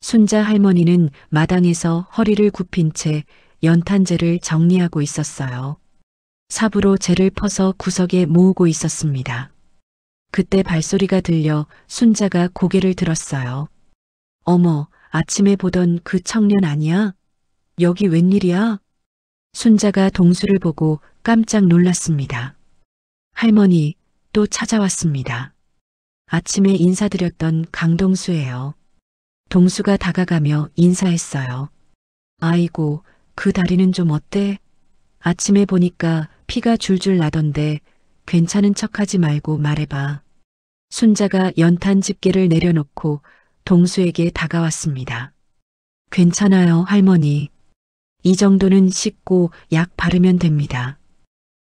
순자 할머니는 마당에서 허리를 굽힌 채 연탄재를 정리하고 있었어요. 삽으로 재를 퍼서 구석에 모으고 있었습니다. 그때 발소리가 들려 순자가 고개를 들었어요. 어머, 아침에 보던 그 청년 아니야? 여기 웬일이야? 순자가 동수를 보고 깜짝 놀랐습니다. 할머니, 또 찾아왔습니다. 아침에 인사드렸던 강동수예요. 동수가 다가가며 인사했어요. 아이고, 그 다리는 좀 어때? 아침에 보니까 피가 줄줄 나던데 괜찮은 척하지 말고 말해봐. 순자가 연탄 집게를 내려놓고 동수에게 다가왔습니다. 괜찮아요, 할머니. 이 정도는 씻고 약 바르면 됩니다.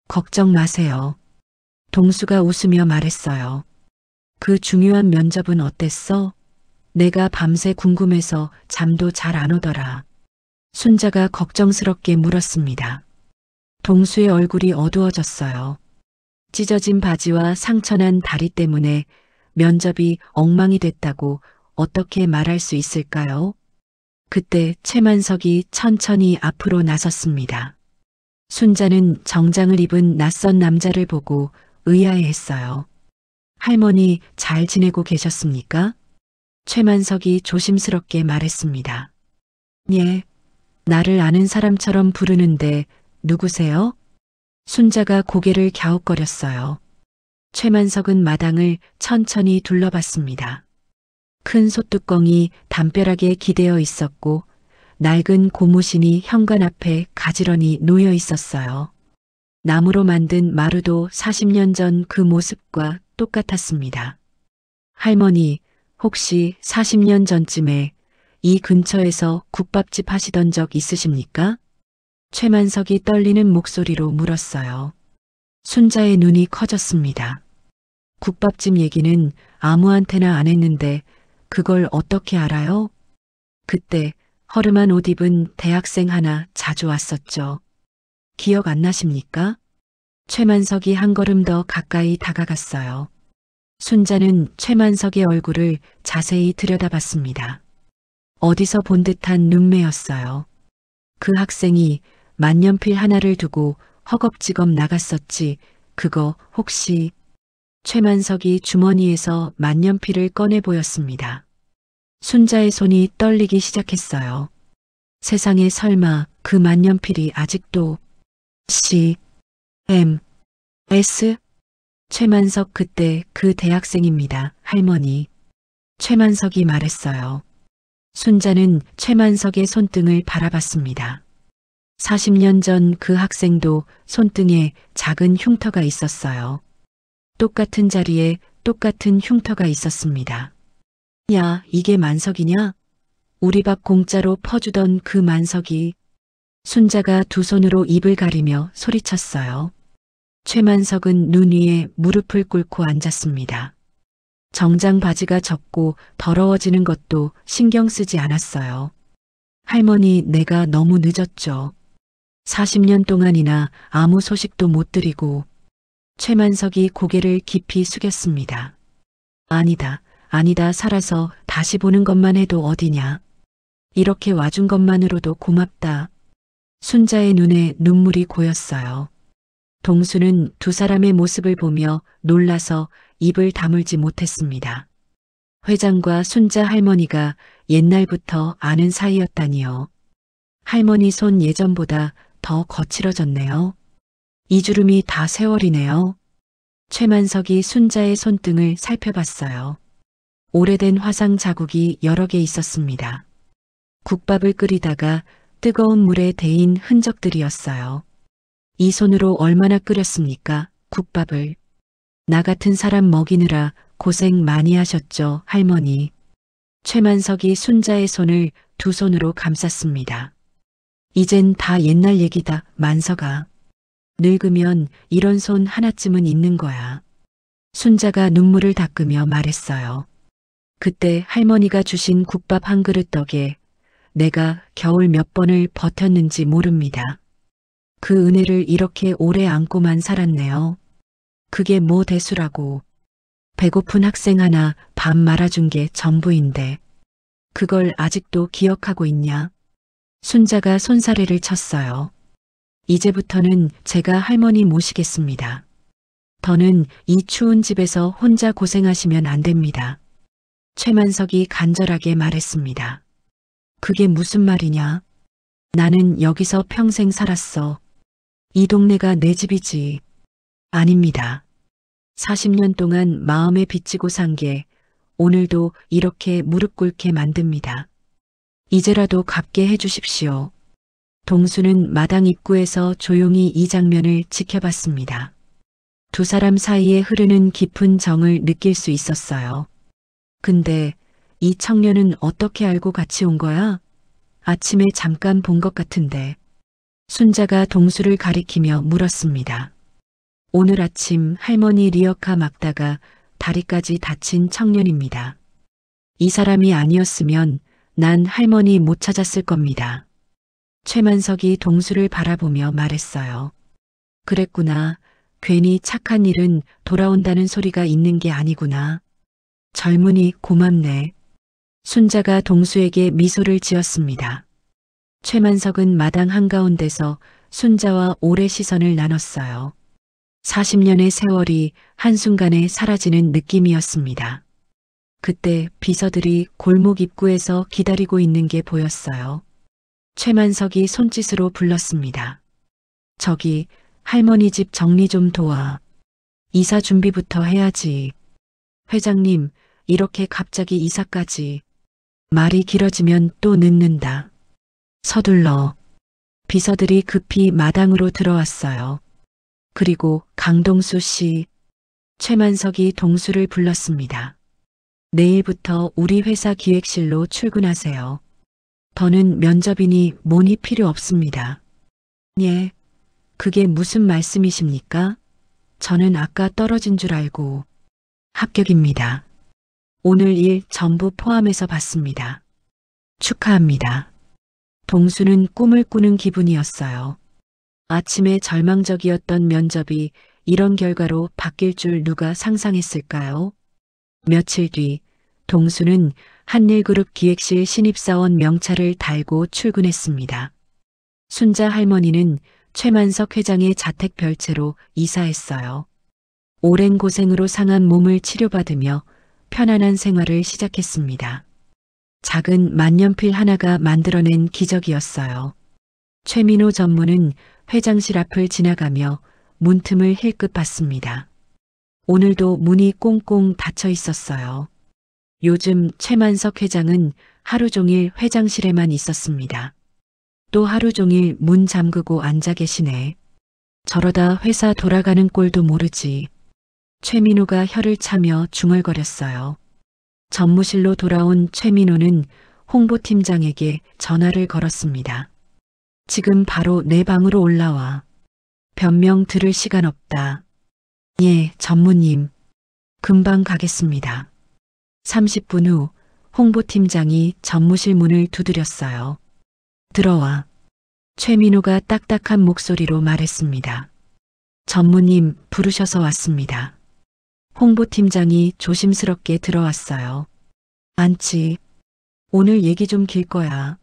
걱정 마세요. 동수가 웃으며 말했어요. 그 중요한 면접은 어땠어? 내가 밤새 궁금해서 잠도 잘 안 오더라. 순자가 걱정스럽게 물었습니다. 동수의 얼굴이 어두워졌어요. 찢어진 바지와 상처난 다리 때문에 면접이 엉망이 됐다고 어떻게 말할 수 있을까요? 그때 최만석이 천천히 앞으로 나섰습니다. 순자는 정장을 입은 낯선 남자를 보고 의아해했어요. 할머니 잘 지내고 계셨습니까? 최만석이 조심스럽게 말했습니다. 예, 나를 아는 사람처럼 부르는데 누구세요? 순자가 고개를 갸웃거렸어요. 최만석은 마당을 천천히 둘러봤습니다. 큰 솥뚜껑이 담벼락에 기대어 있었고 낡은 고무신이 현관 앞에 가지런히 놓여 있었어요. 나무로 만든 마루도 40년 전 그 모습과 똑같았습니다. 할머니, 혹시 40년 전쯤에 이 근처에서 국밥집 하시던 적 있으십니까? 최만석이 떨리는 목소리로 물었어요. 순자의 눈이 커졌습니다. 국밥집 얘기는 아무한테나 안 했는데 그걸 어떻게 알아요? 그때 허름한 옷 입은 대학생 하나 자주 왔었죠. 기억 안 나십니까? 최만석이 한 걸음 더 가까이 다가갔어요. 순자는 최만석의 얼굴을 자세히 들여다봤습니다. 어디서 본 듯한 눈매였어요. 그 학생이 만년필 하나를 두고 허겁지겁 나갔었지. 그거 혹시... 최만석이 주머니에서 만년필을 꺼내 보였습니다. 순자의 손이 떨리기 시작했어요. 세상에 설마 그 만년필이 아직도... C, M, S? 최만석 그때 그 대학생입니다, 할머니. 최만석이 말했어요. 순자는 최만석의 손등을 바라봤습니다. 40년 전 그 학생도 손등에 작은 흉터가 있었어요. 똑같은 자리에 똑같은 흉터가 있었습니다. 야, 이게 만석이냐? 우리 밥 공짜로 퍼주던 그 만석이. 순자가 두 손으로 입을 가리며 소리쳤어요. 최만석은 눈 위에 무릎을 꿇고 앉았습니다. 정장 바지가 젖고 더러워지는 것도 신경 쓰지 않았어요. 할머니, 내가 너무 늦었죠. 40년 동안이나 아무 소식도 못 드리고. 최만석이 고개를 깊이 숙였습니다. 아니다, 아니다. 살아서 다시 보는 것만 해도 어디냐. 이렇게 와준 것만으로도 고맙다. 순자의 눈에 눈물이 고였어요. 동수는 두 사람의 모습을 보며 놀라서 입을 다물지 못했습니다. 회장과 순자 할머니가 옛날부터 아는 사이였다니요. 할머니 손 예전보다 더 거칠어졌네요. 이 주름이 다 세월이네요. 최만석이 순자의 손등을 살펴봤어요. 오래된 화상 자국이 여러 개 있었습니다. 국밥을 끓이다가 뜨거운 물에 데인 흔적들이었어요. 이 손으로 얼마나 끓였습니까? 국밥을. 나 같은 사람 먹이느라 고생 많이 하셨죠, 할머니. 최만석이 순자의 손을 두 손으로 감쌌습니다. 이젠 다 옛날 얘기다, 만석아. 늙으면 이런 손 하나쯤은 있는 거야. 순자가 눈물을 닦으며 말했어요. 그때 할머니가 주신 국밥 한 그릇 덕에 내가 겨울 몇 번을 버텼는지 모릅니다. 그 은혜를 이렇게 오래 안고만 살았네요. 그게 뭐 대수라고. 배고픈 학생 하나 밥 말아준 게 전부인데 그걸 아직도 기억하고 있냐? 순자가 손사래를 쳤어요. 이제부터는 제가 할머니 모시겠습니다. 더는 이 추운 집에서 혼자 고생하시면 안 됩니다. 최만석이 간절하게 말했습니다. 그게 무슨 말이냐? 나는 여기서 평생 살았어. 이 동네가 내 집이지. 아닙니다. 40년 동안 마음에 빚지고 산 게 오늘도 이렇게 무릎 꿇게 만듭니다. 이제라도 갚게 해주십시오. 동수는 마당 입구에서 조용히 이 장면을 지켜봤습니다. 두 사람 사이에 흐르는 깊은 정을 느낄 수 있었어요. 근데 이 청년은 어떻게 알고 같이 온 거야? 아침에 잠깐 본 것 같은데. 순자가 동수를 가리키며 물었습니다. 오늘 아침 할머니 리어카 막다가 다리까지 다친 청년입니다. 이 사람이 아니었으면 난 할머니 못 찾았을 겁니다. 최만석이 동수를 바라보며 말했어요. 그랬구나. 괜히 착한 일은 돌아온다는 소리가 있는 게 아니구나. 젊은이 고맙네. 순자가 동수에게 미소를 지었습니다. 최만석은 마당 한가운데서 순자와 오래 시선을 나눴어요. 40년의 세월이 한순간에 사라지는 느낌이었습니다. 그때 비서들이 골목 입구에서 기다리고 있는 게 보였어요. 최만석이 손짓으로 불렀습니다. 저기 할머니 집 정리 좀 도와. 이사 준비부터 해야지. 회장님, 이렇게 갑자기 이사까지. 말이 길어지면 또 늦는다. 서둘러. 비서들이 급히 마당으로 들어왔어요. 그리고 강동수 씨. 최만석이 동수를 불렀습니다. 내일부터 우리 회사 기획실로 출근하세요. 더는 면접이니 뭐니 필요 없습니다. 예, 그게 무슨 말씀이십니까? 저는 아까 떨어진 줄 알고 합격입니다. 오늘 일 전부 포함해서 받습니다. 축하합니다. 동수는 꿈을 꾸는 기분이었어요. 아침에 절망적이었던 면접이 이런 결과로 바뀔 줄 누가 상상했을까요? 며칠 뒤 동수는 한일그룹 기획실 신입사원 명찰을 달고 출근했습니다. 순자 할머니는 최만석 회장의 자택 별채로 이사했어요. 오랜 고생으로 상한 몸을 치료받으며 편안한 생활을 시작했습니다. 작은 만년필 하나가 만들어낸 기적이었어요. 최민호 전무는 회장실 앞을 지나가며 문틈을 힐끗 봤습니다. 오늘도 문이 꽁꽁 닫혀 있었어요. 요즘 최만석 회장은 하루 종일 회장실에만 있었습니다. 또 하루 종일 문 잠그고 앉아 계시네. 저러다 회사 돌아가는 꼴도 모르지. 최민호가 혀를 차며 중얼거렸어요. 전무실로 돌아온 최민호는 홍보팀장에게 전화를 걸었습니다. 지금 바로 내 방으로 올라와. 변명 들을 시간 없다. 예, 전무님. 금방 가겠습니다. 30분 후 홍보팀장이 전무실 문을 두드렸어요. 들어와. 최민호가 딱딱한 목소리로 말했습니다. 전무님 부르셔서 왔습니다. 홍보팀장이 조심스럽게 들어왔어요. 앉지. 오늘 얘기 좀 길 거야.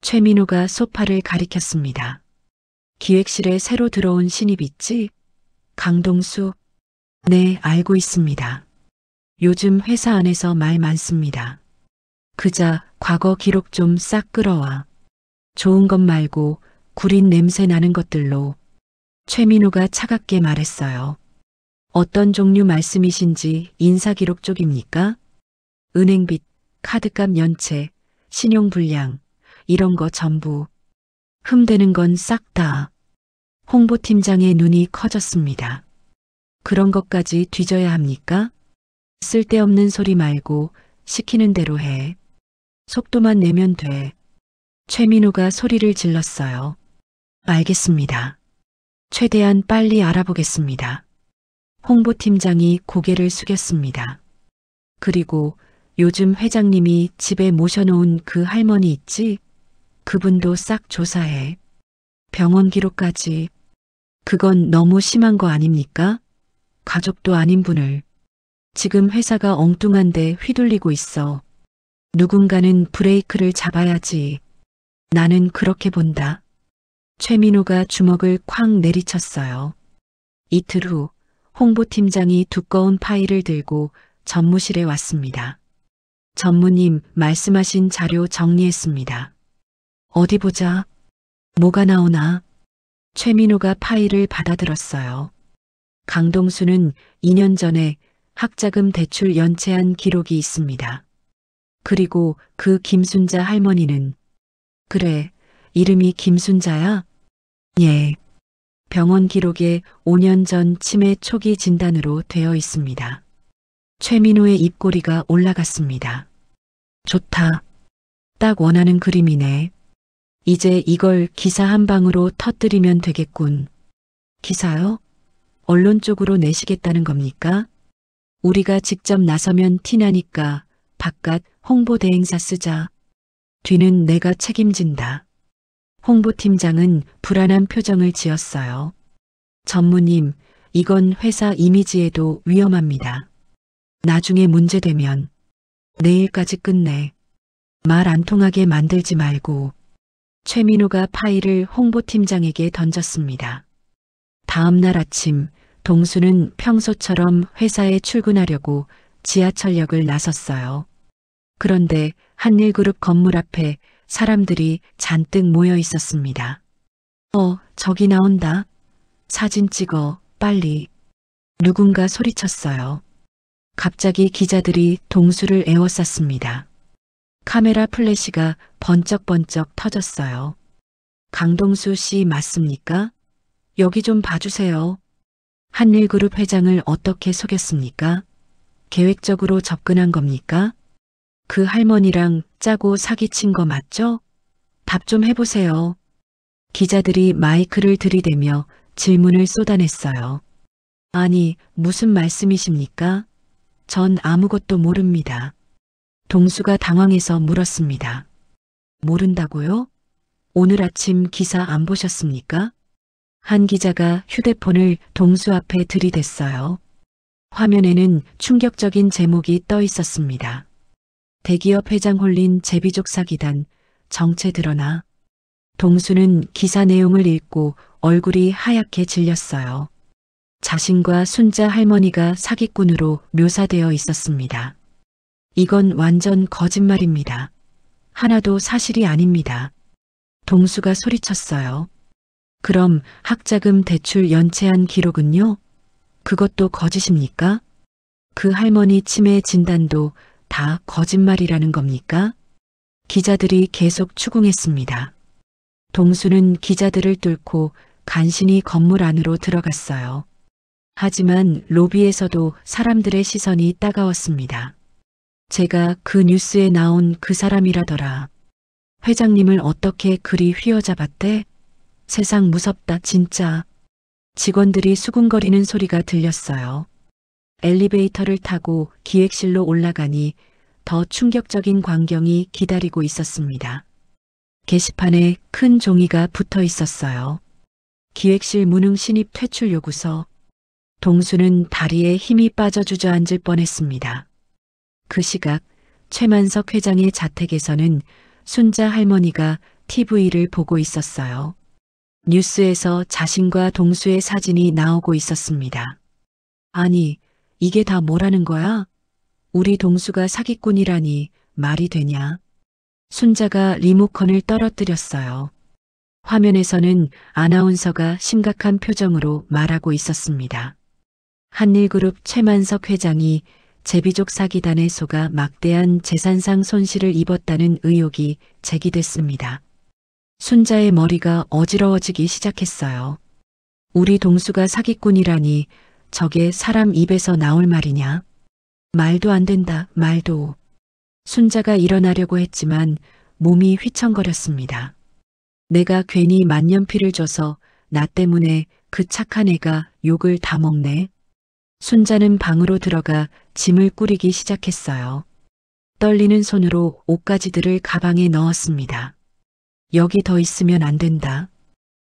최민호가 소파를 가리켰습니다. 기획실에 새로 들어온 신입 있지? 강동수? 네, 알고 있습니다. 요즘 회사 안에서 말 많습니다. 그자 과거 기록 좀 싹 끌어와. 좋은 것 말고 구린 냄새 나는 것들로. 최민호가 차갑게 말했어요. 어떤 종류 말씀이신지 인사기록 쪽입니까? 은행빚, 카드값 연체, 신용불량, 이런 거 전부. 흠되는 건 싹 다. 홍보팀장의 눈이 커졌습니다. 그런 것까지 뒤져야 합니까? 쓸데없는 소리 말고 시키는 대로 해. 속도만 내면 돼. 최민호가 소리를 질렀어요. 알겠습니다. 최대한 빨리 알아보겠습니다. 홍보팀장이 고개를 숙였습니다. 그리고 요즘 회장님이 집에 모셔놓은 그 할머니 있지? 그분도 싹 조사해. 병원 기록까지. 그건 너무 심한 거 아닙니까? 가족도 아닌 분을. 지금 회사가 엉뚱한데 휘둘리고 있어. 누군가는 브레이크를 잡아야지. 나는 그렇게 본다. 최민호가 주먹을 쾅 내리쳤어요. 이틀 후 홍보팀장이 두꺼운 파일을 들고 전무실에 왔습니다. 전무님 말씀하신 자료 정리했습니다. 어디 보자. 뭐가 나오나? 최민호가 파일을 받아들었어요. 강동수는 2년 전에 학자금 대출 연체한 기록이 있습니다. 그리고 그 김순자 할머니는 그래, 이름이 김순자야? 예. 병원 기록에 5년 전 치매 초기 진단으로 되어 있습니다. 최민호의 입꼬리가 올라갔습니다. 좋다. 딱 원하는 그림이네. 이제 이걸 기사 한 방으로 터뜨리면 되겠군. 기사요? 언론 쪽으로 내시겠다는 겁니까? 우리가 직접 나서면 티나니까 바깥 홍보대행사 쓰자. 뒤는 내가 책임진다. 홍보팀장은 불안한 표정을 지었어요. 전무님, 이건 회사 이미지에도 위험합니다. 나중에 문제되면 내일까지 끝내. 말 안 통하게 만들지 말고. 최민호가 파일을 홍보팀장에게 던졌습니다. 다음 날 아침 동수는 평소처럼 회사에 출근하려고 지하철역을 나섰어요. 그런데 한일그룹 건물 앞에 사람들이 잔뜩 모여 있었습니다. 저기 나온다. 사진 찍어, 빨리. 누군가 소리쳤어요. 갑자기 기자들이 동수를 에워쌌습니다. 카메라 플래시가 번쩍번쩍 터졌어요. 강동수 씨 맞습니까? 여기 좀 봐주세요. 한일그룹 회장을 어떻게 속였습니까? 계획적으로 접근한 겁니까? 그 할머니랑 짜고 사기친 거 맞죠? 답 좀 해보세요. 기자들이 마이크를 들이대며 질문을 쏟아냈어요. 아니, 무슨 말씀이십니까? 전 아무것도 모릅니다. 동수가 당황해서 물었습니다. 모른다고요? 오늘 아침 기사 안 보셨습니까? 한 기자가 휴대폰을 동수 앞에 들이댔어요. 화면에는 충격적인 제목이 떠 있었습니다. 대기업 회장 홀린 제비족 사기단, 정체 드러나. 동수는 기사 내용을 읽고 얼굴이 하얗게 질렸어요. 자신과 순자 할머니가 사기꾼으로 묘사되어 있었습니다. 이건 완전 거짓말입니다. 하나도 사실이 아닙니다. 동수가 소리쳤어요. 그럼 학자금 대출 연체한 기록은요? 그것도 거짓입니까? 그 할머니 치매 진단도 다 거짓말이라는 겁니까? 기자들이 계속 추궁했습니다. 동수는 기자들을 뚫고 간신히 건물 안으로 들어갔어요. 하지만 로비에서도 사람들의 시선이 따가웠습니다. 제가 그 뉴스에 나온 그 사람이라더라. 회장님을 어떻게 그리 휘어잡았대? 세상 무섭다 진짜. 직원들이 수군거리는 소리가 들렸어요. 엘리베이터를 타고 기획실로 올라가니 더 충격적인 광경이 기다리고 있었습니다. 게시판에 큰 종이가 붙어 있었어요. 기획실 무능 신입 퇴출 요구서. 동수는 다리에 힘이 빠져 주저앉을 뻔했습니다. 그 시각 최만석 회장의 자택에서는 순자 할머니가 TV를 보고 있었어요. 뉴스에서 자신과 동수의 사진이 나오고 있었습니다. 아니, 이게 다 뭐라는 거야? 우리 동수가 사기꾼이라니 말이 되냐? 순자가 리모컨을 떨어뜨렸어요. 화면에서는 아나운서가 심각한 표정으로 말하고 있었습니다. 한일그룹 최만석 회장이 제비족 사기단에 속아 막대한 재산상 손실을 입었다는 의혹이 제기됐습니다. 순자의 머리가 어지러워지기 시작했어요. 우리 동수가 사기꾼이라니 저게 사람 입에서 나올 말이냐? 말도 안 된다, 말도. 순자가 일어나려고 했지만 몸이 휘청거렸습니다. 내가 괜히 만년필을 줘서 나 때문에 그 착한 애가 욕을 다 먹네. 순자는 방으로 들어가 짐을 꾸리기 시작했어요. 떨리는 손으로 옷가지들을 가방에 넣었습니다. 여기 더 있으면 안 된다.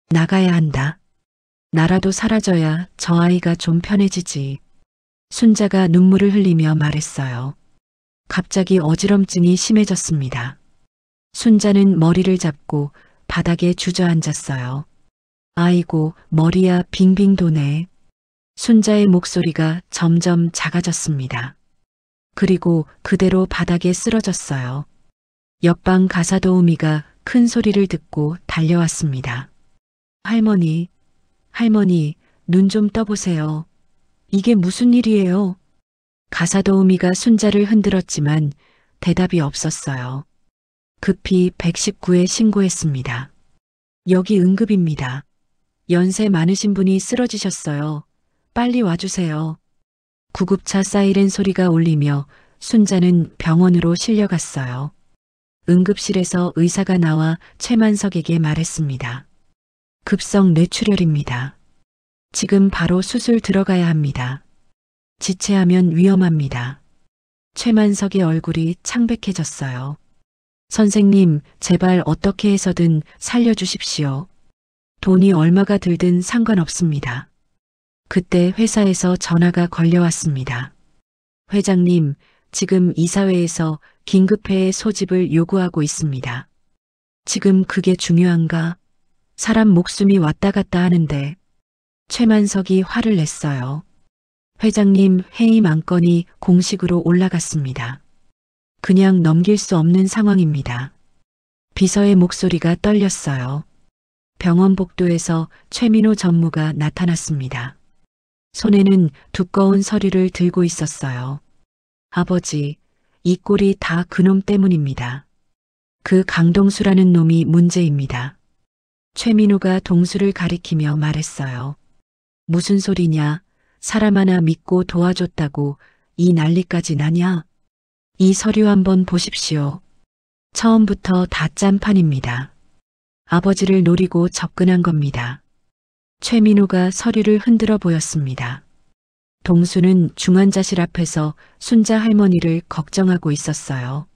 나가야 한다. 나라도 사라져야 저 아이가 좀 편해지지. 순자가 눈물을 흘리며 말했어요. 갑자기 어지럼증이 심해졌습니다. 순자는 머리를 잡고 바닥에 주저앉았어요. 아이고, 머리야 빙빙 도네. 순자의 목소리가 점점 작아졌습니다. 그리고 그대로 바닥에 쓰러졌어요. 옆방 가사도우미가 큰 소리를 듣고 달려왔습니다. 할머니, 할머니, 눈 좀 떠보세요. 이게 무슨 일이에요? 가사도우미가 순자를 흔들었지만 대답이 없었어요. 급히 119에 신고했습니다. 여기 응급입니다. 연세 많으신 분이 쓰러지셨어요. 빨리 와주세요. 구급차 사이렌 소리가 울리며 순자는 병원으로 실려갔어요. 응급실에서 의사가 나와 최만석에게 말했습니다. 급성 뇌출혈입니다. 지금 바로 수술 들어가야 합니다. 지체하면 위험합니다. 최만석의 얼굴이 창백해졌어요. 선생님, 제발 어떻게 해서든 살려주십시오. 돈이 얼마가 들든 상관없습니다. 그때 회사에서 전화가 걸려왔습니다. 회장님, 지금 이사회에서 긴급회의 소집을 요구하고 있습니다. 지금 그게 중요한가? 사람 목숨이 왔다 갔다 하는데. 최만석이 화를 냈어요. 회장님 해임 안건이 공식으로 올라갔습니다. 그냥 넘길 수 없는 상황입니다. 비서의 목소리가 떨렸어요. 병원 복도에서 최민호 전무가 나타났습니다. 손에는 두꺼운 서류를 들고 있었어요. 아버지, 이 꼴이 다 그놈 때문입니다. 그 강동수라는 놈이 문제입니다. 최민호가 동수를 가리키며 말했어요. 무슨 소리냐? 사람 하나 믿고 도와줬다고 이 난리까지 나냐? 이 서류 한번 보십시오. 처음부터 다 짠판입니다. 아버지를 노리고 접근한 겁니다. 최민호가 서류를 흔들어 보였습니다. 동수는 중환자실 앞에서 순자 할머니를 걱정하고 있었어요.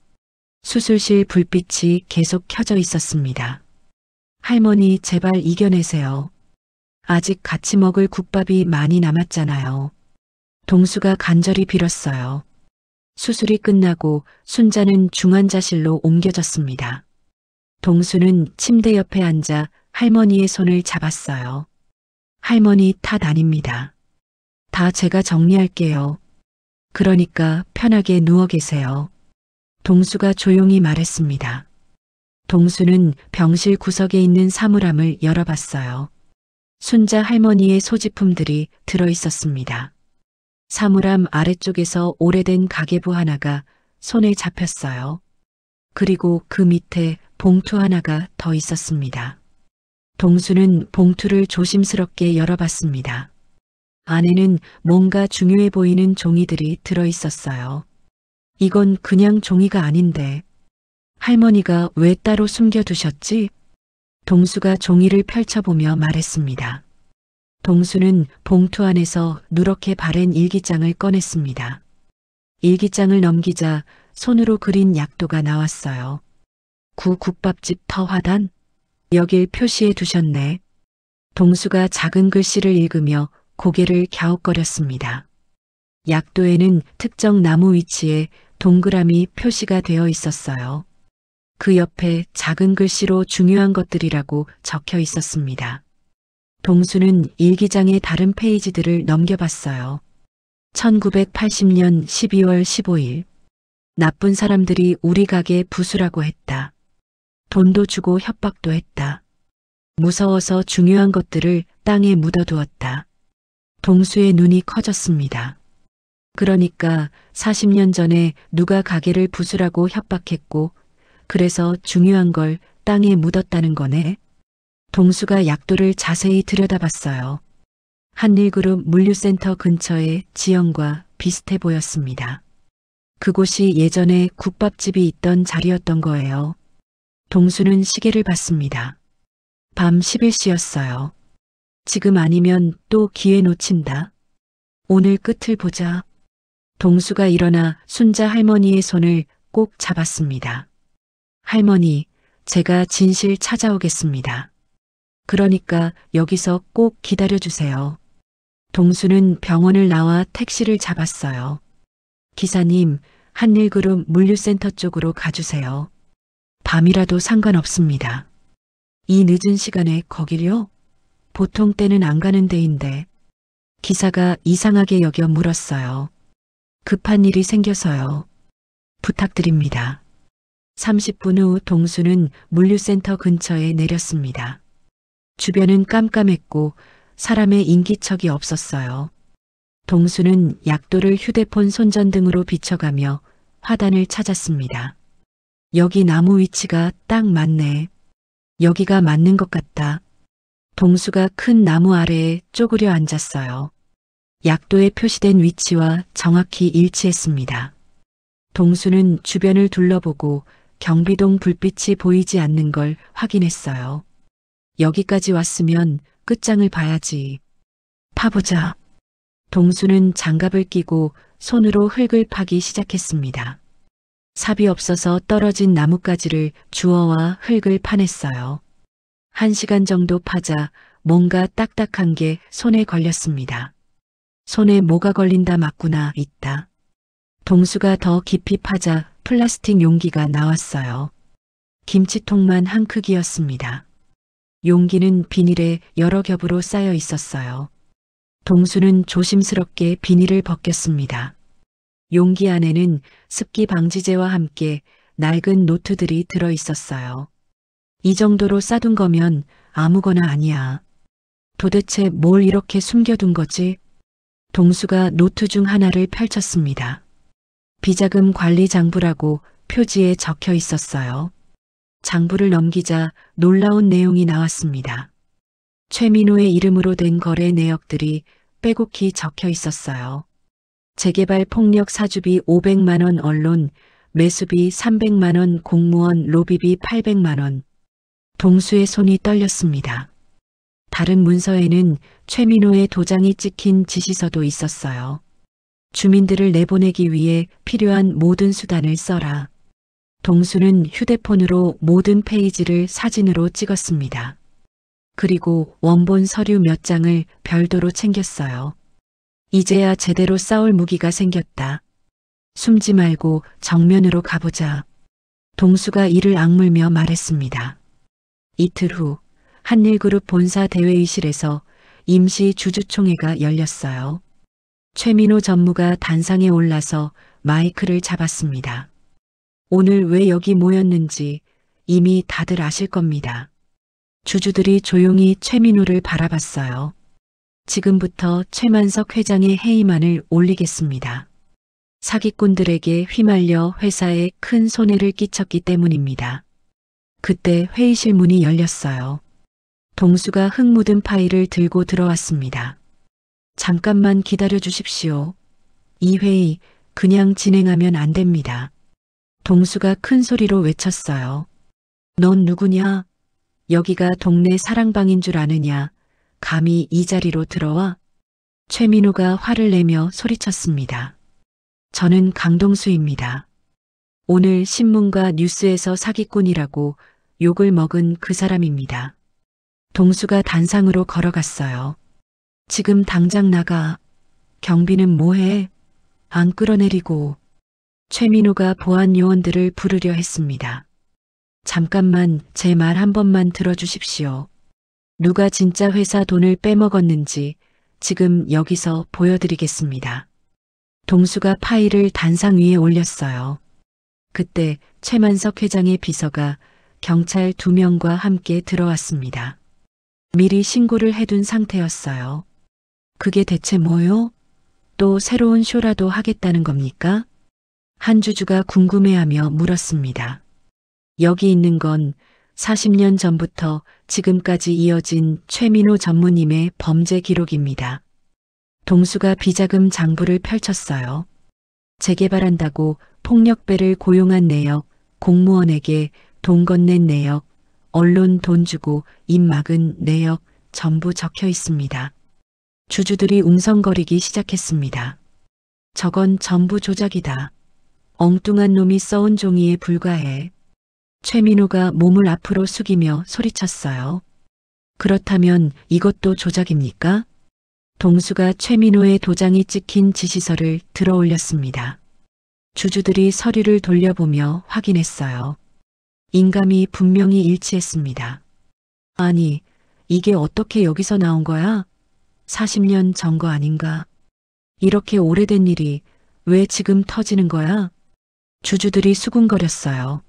수술실 불빛이 계속 켜져 있었습니다. 할머니 제발 이겨내세요. 아직 같이 먹을 국밥이 많이 남았잖아요. 동수가 간절히 빌었어요. 수술이 끝나고 순자는 중환자실로 옮겨졌습니다. 동수는 침대 옆에 앉아 할머니의 손을 잡았어요. 할머니 탓 아닙니다. 다 제가 정리할게요. 그러니까 편하게 누워 계세요. 동수가 조용히 말했습니다. 동수는 병실 구석에 있는 사물함을 열어봤어요. 순자 할머니의 소지품들이 들어 있었습니다. 사물함 아래쪽에서 오래된 가계부 하나가 손에 잡혔어요. 그리고 그 밑에 봉투 하나가 더 있었습니다. 동수는 봉투를 조심스럽게 열어봤습니다. 안에는 뭔가 중요해 보이는 종이들이 들어 있었어요. 이건 그냥 종이가 아닌데 할머니가 왜 따로 숨겨두셨지? 동수가 종이를 펼쳐보며 말했습니다. 동수는 봉투 안에서 누렇게 바랜 일기장을 꺼냈습니다. 일기장을 넘기자 손으로 그린 약도가 나왔어요. 구 국밥집 터화단? 여길 표시해 두셨네. 동수가 작은 글씨를 읽으며 고개를 갸웃거렸습니다. 약도에는 특정 나무 위치에 동그라미 표시가 되어 있었어요. 그 옆에 작은 글씨로 중요한 것들이라고 적혀 있었습니다. 동수는 일기장의 다른 페이지들을 넘겨봤어요. 1980년 12월 15일. 나쁜 사람들이 우리 가게 부수라고 했다. 돈도 주고 협박도 했다. 무서워서 중요한 것들을 땅에 묻어두었다. 동수의 눈이 커졌습니다. 그러니까 40년 전에 누가 가게를 부수라고 협박했고 그래서 중요한 걸 땅에 묻었다는 거네. 동수가 약도를 자세히 들여다봤어요. 한일그룹 물류센터 근처의 지형과 비슷해 보였습니다. 그곳이 예전에 국밥집이 있던 자리였던 거예요. 동수는 시계를 봤습니다. 밤 11시였어요. 지금 아니면 또 기회 놓친다. 오늘 끝을 보자. 동수가 일어나 순자 할머니의 손을 꼭 잡았습니다. 할머니, 제가 진실 찾아오겠습니다. 그러니까 여기서 꼭 기다려주세요. 동수는 병원을 나와 택시를 잡았어요. 기사님, 한일그룹 물류센터 쪽으로 가주세요. 밤이라도 상관없습니다. 이 늦은 시간에 거길요? 보통 때는 안 가는 데인데. 기사가 이상하게 여겨 물었어요. 급한 일이 생겨서요. 부탁드립니다. 30분 후 동수는 물류센터 근처에 내렸습니다. 주변은 깜깜했고 사람의 인기척이 없었어요. 동수는 약도를 휴대폰 손전등으로 비춰가며 화단을 찾았습니다. 여기 나무 위치가 딱 맞네. 여기가 맞는 것 같다. 동수가 큰 나무 아래에 쪼그려 앉았어요. 약도에 표시된 위치와 정확히 일치했습니다. 동수는 주변을 둘러보고 경비동 불빛이 보이지 않는 걸 확인했어요. 여기까지 왔으면 끝장을 봐야지. 파보자. 동수는 장갑을 끼고 손으로 흙을 파기 시작했습니다. 삽이 없어서 떨어진 나뭇가지를 주워와 흙을 파냈어요. 1시간 정도 파자 뭔가 딱딱한 게 손에 걸렸습니다. 손에 뭐가 걸린다 맞구나 있다. 동수가 더 깊이 파자 플라스틱 용기가 나왔어요. 김치통만 한 크기였습니다. 용기는 비닐에 여러 겹으로 쌓여 있었어요. 동수는 조심스럽게 비닐을 벗겼습니다. 용기 안에는 습기 방지제와 함께 낡은 노트들이 들어 있었어요. 이 정도로 싸둔 거면 아무거나 아니야. 도대체 뭘 이렇게 숨겨둔 거지? 동수가 노트 중 하나를 펼쳤습니다. 비자금 관리 장부라고 표지에 적혀 있었어요. 장부를 넘기자 놀라운 내용이 나왔습니다. 최민호의 이름으로 된 거래 내역들이 빼곡히 적혀 있었어요. 재개발 폭력 사주비 500만 원 언론, 매수비 300만 원 공무원 로비비 800만 원. 동수의 손이 떨렸습니다. 다른 문서에는 최민호의 도장이 찍힌 지시서도 있었어요. 주민들을 내보내기 위해 필요한 모든 수단을 써라. 동수는 휴대폰으로 모든 페이지를 사진으로 찍었습니다. 그리고 원본 서류 몇 장을 별도로 챙겼어요. 이제야 제대로 싸울 무기가 생겼다. 숨지 말고 정면으로 가보자. 동수가 이를 악물며 말했습니다. 이틀 후 한일그룹 본사 대회의실에서 임시 주주총회가 열렸어요. 최민호 전무가 단상에 올라서 마이크를 잡았습니다. 오늘 왜 여기 모였는지 이미 다들 아실 겁니다. 주주들이 조용히 최민호를 바라봤어요. 지금부터 최만석 회장의 해임안을 올리겠습니다. 사기꾼들에게 휘말려 회사에 큰 손해를 끼쳤기 때문입니다. 그때 회의실 문이 열렸어요. 동수가 흙 묻은 파일을 들고 들어왔습니다. 잠깐만 기다려 주십시오. 이 회의 그냥 진행하면 안 됩니다. 동수가 큰 소리로 외쳤어요. 넌 누구냐? 여기가 동네 사랑방인 줄 아느냐? 감히 이 자리로 들어와? 최민호가 화를 내며 소리쳤습니다. 저는 강동수입니다. 오늘 신문과 뉴스에서 사기꾼이라고 욕을 먹은 그 사람입니다. 동수가 단상으로 걸어갔어요. 지금 당장 나가. 경비는 뭐해? 안 끌어내리고. 최민호가 보안 요원들을 부르려 했습니다. 잠깐만 제 말 한 번만 들어주십시오. 누가 진짜 회사 돈을 빼먹었는지 지금 여기서 보여드리겠습니다. 동수가 파일을 단상 위에 올렸어요. 그때 최만석 회장의 비서가 경찰 2명과 함께 들어왔습니다. 미리 신고를 해둔 상태였어요. 그게 대체 뭐요? 또 새로운 쇼라도 하겠다는 겁니까? 한 주주가 궁금해하며 물었습니다. 여기 있는 건 40년 전부터 지금까지 이어진 최민호 전무님의 범죄 기록입니다. 동수가 비자금 장부를 펼쳤어요. 재개발한다고 폭력배를 고용한 내역, 공무원에게 돈 건넨 내역, 언론 돈 주고 입 막은 내역 전부 적혀 있습니다. 주주들이 웅성거리기 시작했습니다. 저건 전부 조작이다. 엉뚱한 놈이 써온 종이에 불과해. 최민호가 몸을 앞으로 숙이며 소리쳤어요. 그렇다면 이것도 조작입니까? 동수가 최민호의 도장이 찍힌 지시서를 들어 올렸습니다. 주주들이 서류를 돌려보며 확인했어요. 인감이 분명히 일치했습니다. 아니, 이게 어떻게 여기서 나온 거야? 40년 전 거 아닌가? 이렇게 오래된 일이 왜 지금 터지는 거야? 주주들이 수군거렸어요.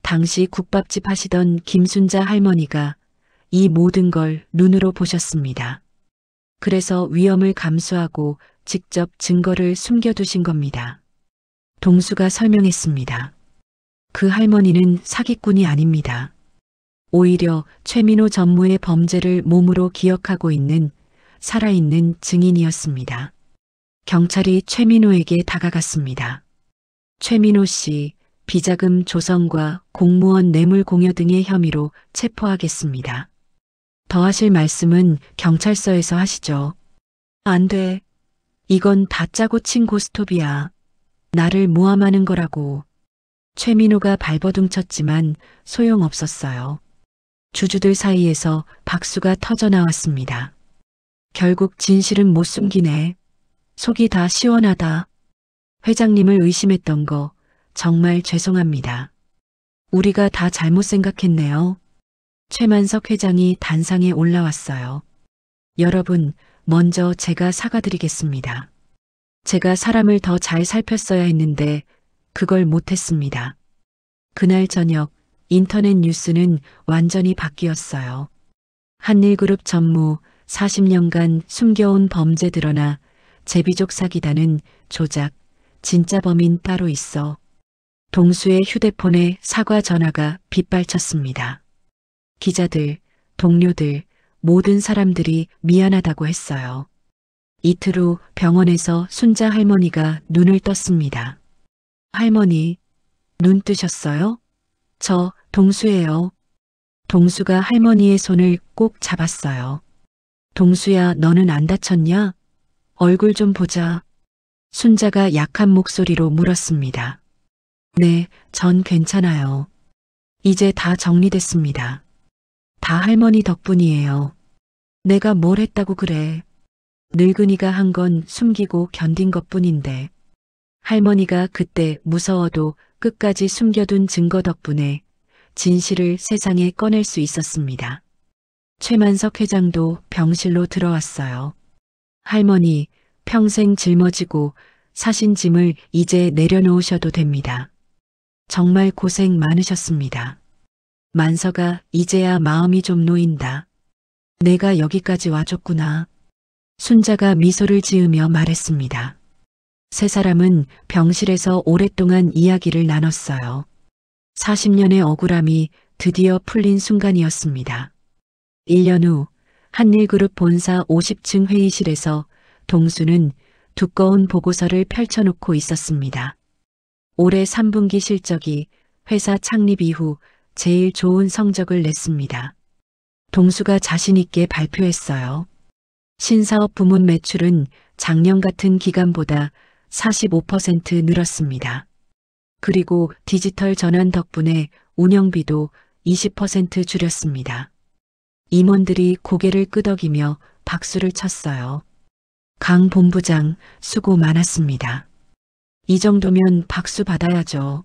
당시 국밥집 하시던 김순자 할머니가 이 모든 걸 눈으로 보셨습니다. 그래서 위험을 감수하고 직접 증거를 숨겨두신 겁니다. 동수가 설명했습니다. 그 할머니는 사기꾼이 아닙니다. 오히려 최민호 전무의 범죄를 몸으로 기억하고 있는 살아있는 증인이었습니다. 경찰이 최민호에게 다가갔습니다. 최민호 씨, 비자금 조성과 공무원 뇌물 공여 등의 혐의로 체포하겠습니다. 더 하실 말씀은 경찰서에서 하시죠. 안 돼. 이건 다 짜고 친 고스톱이야. 나를 모함하는 거라고. 최민호가 발버둥쳤지만 소용없었어요. 주주들 사이에서 박수가 터져 나왔습니다. 결국 진실은 못 숨기네. 속이 다 시원하다. 회장님을 의심했던 거 정말 죄송합니다. 우리가 다 잘못 생각했네요. 최만석 회장이 단상에 올라왔어요. 여러분, 먼저 제가 사과드리겠습니다. 제가 사람을 더 잘 살폈어야 했는데 그걸 못했습니다. 그날 저녁 인터넷 뉴스는 완전히 바뀌었어요. 한일그룹 전무 40년간 숨겨온 범죄 드러나 제비족 사기단은 조작, 진짜 범인 따로 있어. 동수의 휴대폰에 사과 전화가 빗발쳤습니다. 기자들, 동료들, 모든 사람들이 미안하다고 했어요. 이틀 후 병원에서 순자 할머니가 눈을 떴습니다. 할머니, 눈 뜨셨어요? 저 동수예요. 동수가 할머니의 손을 꼭 잡았어요. 동수야, 너는 안 다쳤냐? 얼굴 좀 보자. 순자가 약한 목소리로 물었습니다. 네, 전 괜찮아요. 이제 다 정리됐습니다. 다 할머니 덕분이에요. 내가 뭘 했다고 그래. 늙은이가 한 건 숨기고 견딘 것뿐인데. 할머니가 그때 무서워도 끝까지 숨겨둔 증거 덕분에 진실을 세상에 꺼낼 수 있었습니다. 최만석 회장도 병실로 들어왔어요. 할머니, 평생 짊어지고 사신 짐을 이제 내려놓으셔도 됩니다. 정말 고생 많으셨습니다. 만서가 이제야 마음이 좀 놓인다. 내가 여기까지 와줬구나. 순자가 미소를 지으며 말했습니다. 세 사람은 병실에서 오랫동안 이야기를 나눴어요. 40년의 억울함이 드디어 풀린 순간이었습니다. 1년 후 한일그룹 본사 50층 회의실에서 동수는 두꺼운 보고서를 펼쳐놓고 있었습니다. 올해 3분기 실적이 회사 창립 이후 제일 좋은 성적을 냈습니다. 동수가 자신 있게 발표했어요. 신사업 부문 매출은 작년 같은 기간보다 45% 늘었습니다. 그리고 디지털 전환 덕분에 운영비도 20% 줄였습니다. 임원들이 고개를 끄덕이며 박수를 쳤어요. 강 본부장, 수고 많았습니다. 이 정도면 박수 받아야죠.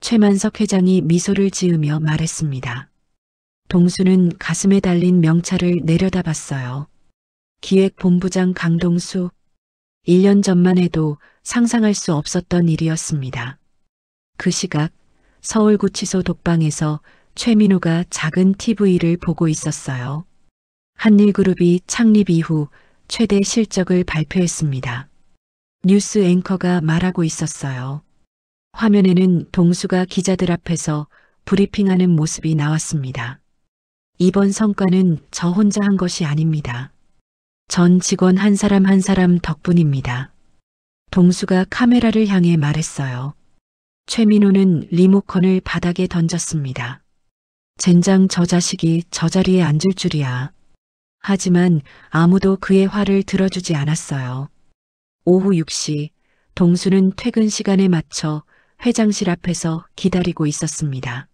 최만석 회장이 미소를 지으며 말했습니다. 동수는 가슴에 달린 명찰을 내려다봤어요. 기획본부장 강동수. 1년 전만 해도 상상할 수 없었던 일이었습니다. 그 시각 서울구치소 독방에서 최민호가 작은 TV를 보고 있었어요. 한일그룹이 창립 이후 최대 실적을 발표했습니다. 뉴스 앵커가 말하고 있었어요. 화면에는 동수가 기자들 앞에서 브리핑하는 모습이 나왔습니다. 이번 성과는 저 혼자 한 것이 아닙니다. 전 직원 한 사람 한 사람 덕분입니다. 동수가 카메라를 향해 말했어요. 최민호는 리모컨을 바닥에 던졌습니다. 젠장 저 자식이 저 자리에 앉을 줄이야. 하지만 아무도 그의 화를 들어주지 않았어요. 오후 6시 동수는 퇴근 시간에 맞춰 회장실 앞에서 기다리고 있었습니다.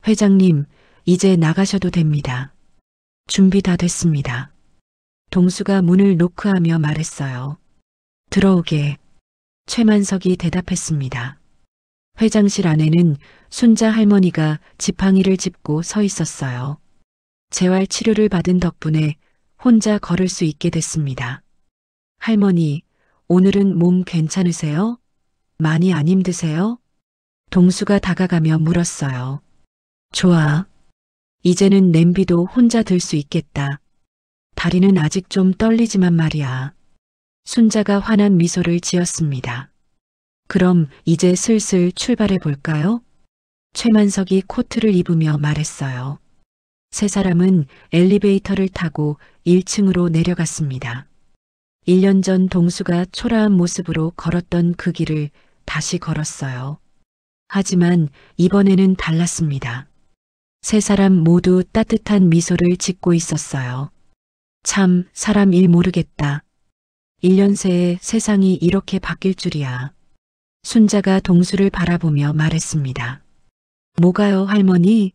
회장님, 이제 나가셔도 됩니다. 준비 다 됐습니다. 동수가 문을 노크하며 말했어요. 들어오게. 최만석이 대답했습니다. 회장실 안에는 순자 할머니가 지팡이를 짚고 서 있었어요. 재활 치료를 받은 덕분에 혼자 걸을 수 있게 됐습니다. 할머니, 오늘은 몸 괜찮으세요? 많이 안 힘드세요? 동수가 다가가며 물었어요. 좋아. 이제는 냄비도 혼자 들 수 있겠다. 다리는 아직 좀 떨리지만 말이야. 순자가 환한 미소를 지었습니다. 그럼 이제 슬슬 출발해 볼까요? 최만석이 코트를 입으며 말했어요. 세 사람은 엘리베이터를 타고 1층으로 내려갔습니다. 1년 전 동수가 초라한 모습으로 걸었던 그 길을 다시 걸었어요. 하지만 이번에는 달랐습니다. 세 사람 모두 따뜻한 미소를 짓고 있었어요. 참, 사람 일 모르겠다. 1년 새에 세상이 이렇게 바뀔 줄이야. 순자가 동수를 바라보며 말했습니다. 뭐가요, 할머니?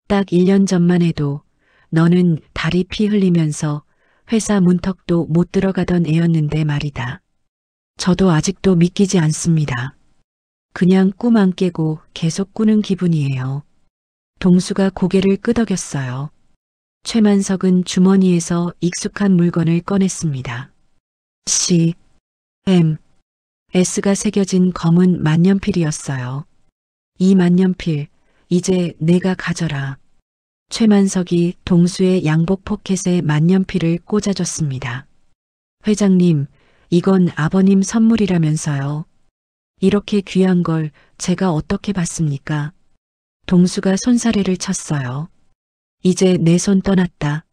딱 1년 전만 해도 너는 다리 피 흘리면서 회사 문턱도 못 들어가던 애였는데 말이다. 저도 아직도 믿기지 않습니다. 그냥 꿈 안 깨고 계속 꾸는 기분이에요. 동수가 고개를 끄덕였어요. 최만석은 주머니에서 익숙한 물건을 꺼냈습니다. C, M, S가 새겨진 검은 만년필이었어요. 이 만년필, 이제 내가 가져라. 최만석이 동수의 양복 포켓에 만년필을 꽂아줬습니다. 회장님, 이건 아버님 선물이라면서요. 이렇게 귀한 걸 제가 어떻게 받습니까? 동수가 손사래를 쳤어요. 이제 내 손 떠났다.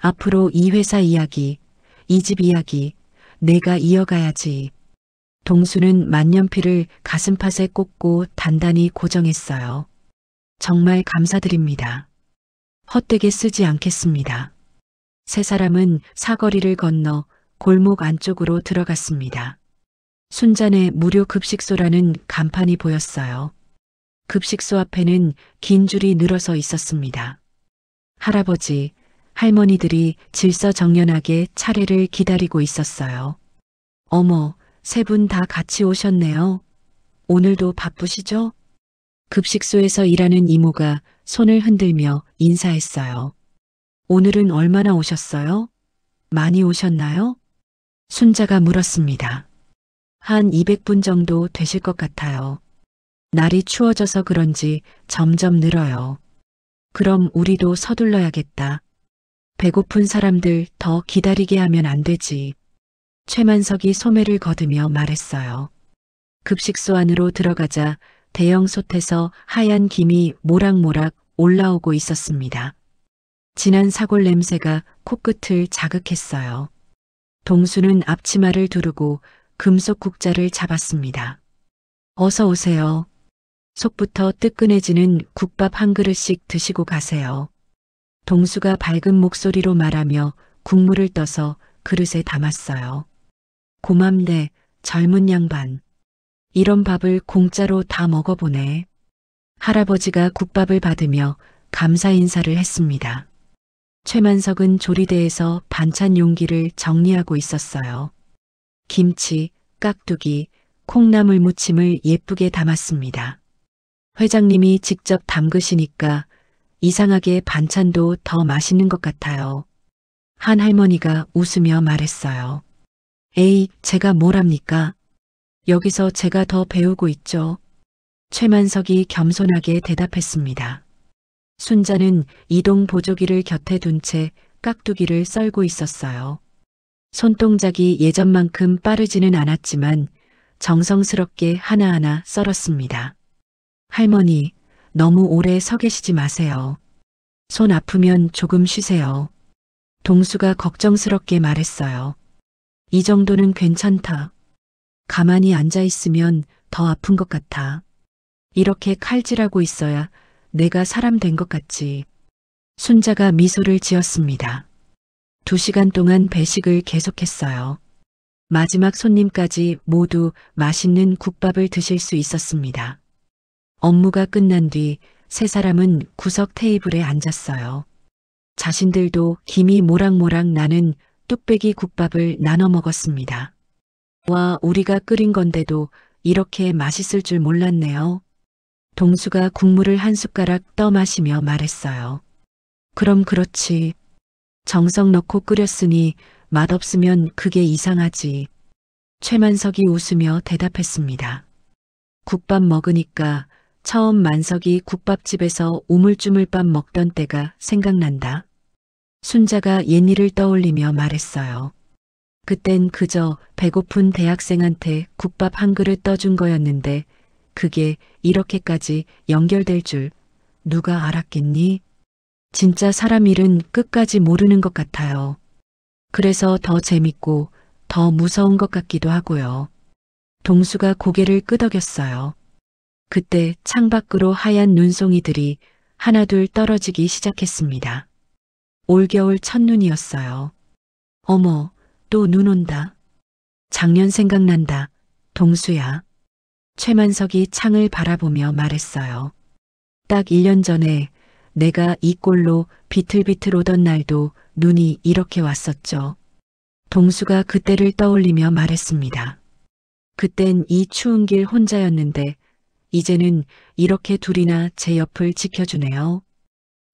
앞으로 이 회사 이야기, 이 집 이야기, 내가 이어가야지. 동수는 만년필을 가슴팍에 꽂고 단단히 고정했어요. 정말 감사드립니다. 헛되게 쓰지 않겠습니다. 세 사람은 사거리를 건너 골목 안쪽으로 들어갔습니다. 순잔의 무료 급식소라는 간판이 보였어요. 급식소 앞에는 긴 줄이 늘어서 있었습니다. 할아버지, 할머니들이 질서정연하게 차례를 기다리고 있었어요. 어머, 세 분 다 같이 오셨네요. 오늘도 바쁘시죠? 급식소에서 일하는 이모가 손을 흔들며 인사했어요. 오늘은 얼마나 오셨어요? 많이 오셨나요? 순자가 물었습니다. 한 200분 정도 되실 것 같아요. 날이 추워져서 그런지 점점 늘어요. 그럼 우리도 서둘러야겠다. 배고픈 사람들 더 기다리게 하면 안 되지. 최만석이 소매를 거두며 말했어요. 급식소 안으로 들어가자 대형 솥에서 하얀 김이 모락모락 올라오고 있었습니다. 진한 사골 냄새가 코끝을 자극했어요. 동수는 앞치마를 두르고 금속 국자를 잡았습니다. 어서 오세요. 속부터 뜨끈해지는 국밥 한 그릇씩 드시고 가세요. 동수가 밝은 목소리로 말하며 국물을 떠서 그릇에 담았어요. 고맙네, 젊은 양반. 이런 밥을 공짜로 다 먹어보네. 할아버지가 국밥을 받으며 감사 인사를 했습니다. 최만석은 조리대에서 반찬 용기를 정리하고 있었어요. 김치, 깍두기, 콩나물 무침을 예쁘게 담았습니다. 회장님이 직접 담그시니까 이상하게 반찬도 더 맛있는 것 같아요. 한 할머니가 웃으며 말했어요. 에이, 제가 뭘 합니까? 여기서 제가 더 배우고 있죠. 최만석이 겸손하게 대답했습니다. 순자는 이동 보조기를 곁에 둔 채 깍두기를 썰고 있었어요. 손동작이 예전만큼 빠르지는 않았지만 정성스럽게 하나하나 썰었습니다. 할머니, 너무 오래 서 계시지 마세요. 손 아프면 조금 쉬세요. 동수가 걱정스럽게 말했어요. 이 정도는 괜찮다. 가만히 앉아 있으면 더 아픈 것 같아. 이렇게 칼질하고 있어야 내가 사람 된 것 같지. 순자가 미소를 지었습니다. 2시간 동안 배식을 계속했어요. 마지막 손님까지 모두 맛있는 국밥을 드실 수 있었습니다. 업무가 끝난 뒤 세 사람은 구석 테이블에 앉았어요. 자신들도 김이 모락모락 나는 뚝배기 국밥을 나눠 먹었습니다. 와, 우리가 끓인 건데도 이렇게 맛있을 줄 몰랐네요. 동수가 국물을 한 숟가락 떠 마시며 말했어요. 그럼 그렇지. 정성 넣고 끓였으니 맛없으면 그게 이상하지. 최만석이 웃으며 대답했습니다. 국밥 먹으니까 처음 만석이 국밥집에서 우물쭈물밥 먹던 때가 생각난다. 순자가 옛일을 떠올리며 말했어요. 그땐 그저 배고픈 대학생한테 국밥 한 그릇 떠준 거였는데 그게 이렇게까지 연결될 줄 누가 알았겠니? 진짜 사람 일은 끝까지 모르는 것 같아요. 그래서 더 재밌고 더 무서운 것 같기도 하고요. 동수가 고개를 끄덕였어요. 그때 창밖으로 하얀 눈송이들이 하나둘 떨어지기 시작했습니다. 올겨울 첫눈이었어요. 어머, 또 눈 온다. 작년 생각난다. 동수야. 최만석이 창을 바라보며 말했어요. 딱 1년 전에 내가 이 꼴로 비틀비틀 오던 날도 눈이 이렇게 왔었죠. 동수가 그때를 떠올리며 말했습니다. 그땐 이 추운 길 혼자였는데 이제는 이렇게 둘이나 제 옆을 지켜주네요.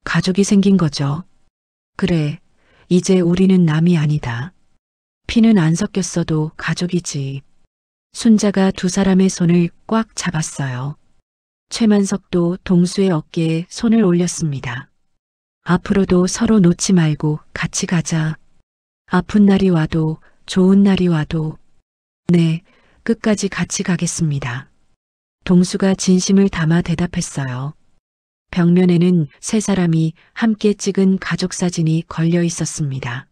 가족이 생긴 거죠. 그래, 이제 우리는 남이 아니다. 피는 안 섞였어도 가족이지. 순자가 두 사람의 손을 꽉 잡았어요. 최만석도 동수의 어깨에 손을 올렸습니다. 앞으로도 서로 놓지 말고 같이 가자. 아픈 날이 와도 좋은 날이 와도 네, 끝까지 같이 가겠습니다. 동수가 진심을 담아 대답했어요. 벽면에는 세 사람이 함께 찍은 가족 사진이 걸려 있었습니다.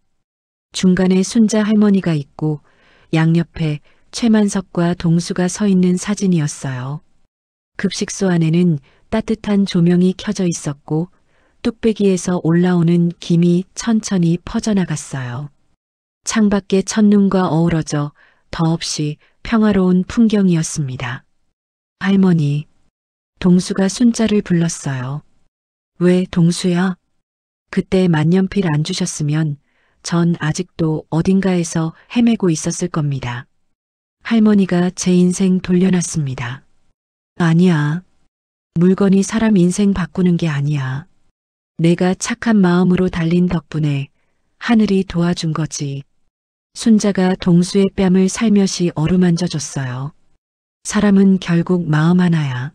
중간에 순자 할머니가 있고 양옆에 최만석과 동수가 서 있는 사진이었어요. 급식소 안에는 따뜻한 조명이 켜져 있었고 뚝배기에서 올라오는 김이 천천히 퍼져나갔어요. 창밖의 첫눈과 어우러져 더없이 평화로운 풍경이었습니다. 할머니, 동수가 순자를 불렀어요. 왜 동수야? 그때 만년필 안 주셨으면 전 아직도 어딘가에서 헤매고 있었을 겁니다. 할머니가 제 인생 돌려놨습니다. 아니야. 물건이 사람 인생 바꾸는 게 아니야. 내가 착한 마음으로 달린 덕분에 하늘이 도와준 거지. 순자가 동수의 뺨을 살며시 어루만져 줬어요. 사람은 결국 마음 하나야.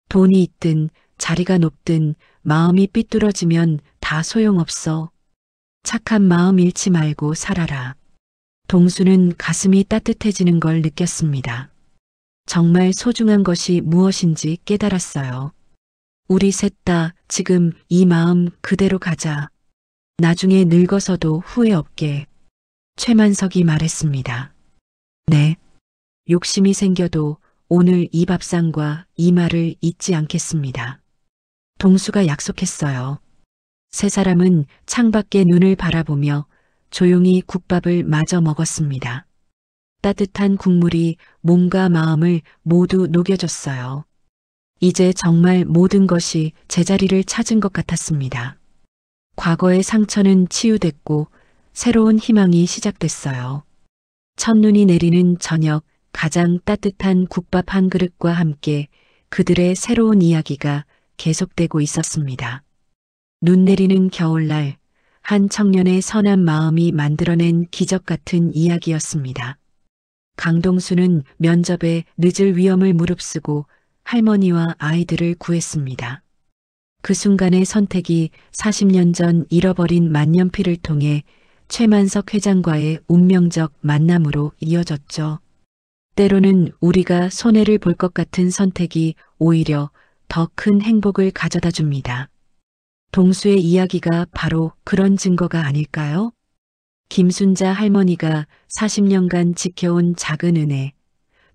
돈이 있든 자리가 높든 마음이 삐뚤어지면 다 소용없어. 착한 마음 잃지 말고 살아라. 동수는 가슴이 따뜻해지는 걸 느꼈습니다. 정말 소중한 것이 무엇인지 깨달았어요. 우리 셋 다 지금 이 마음 그대로 가자. 나중에 늙어서도 후회 없게. 최만석이 말했습니다. 네. 욕심이 생겨도 오늘 이 밥상과 이 말을 잊지 않겠습니다. 동수가 약속했어요. 세 사람은 창밖에 눈을 바라보며 조용히 국밥을 마저 먹었습니다. 따뜻한 국물이 몸과 마음을 모두 녹여줬어요. 이제 정말 모든 것이 제자리를 찾은 것 같았습니다. 과거의 상처는 치유됐고 새로운 희망이 시작됐어요. 첫눈이 내리는 저녁, 가장 따뜻한 국밥 한 그릇과 함께 그들의 새로운 이야기가 계속되고 있었습니다. 눈 내리는 겨울날, 한 청년의 선한 마음이 만들어낸 기적 같은 이야기였습니다. 강동수는 면접에 늦을 위험을 무릅쓰고 할머니와 아이들을 구했습니다. 그 순간의 선택이 40년 전 잃어버린 만년필을 통해 최만석 회장과의 운명적 만남으로 이어졌죠. 때로는 우리가 손해를 볼 것 같은 선택이 오히려 더 큰 행복을 가져다 줍니다. 동수의 이야기가 바로 그런 증거가 아닐까요? 김순자 할머니가 40년간 지켜온 작은 은혜,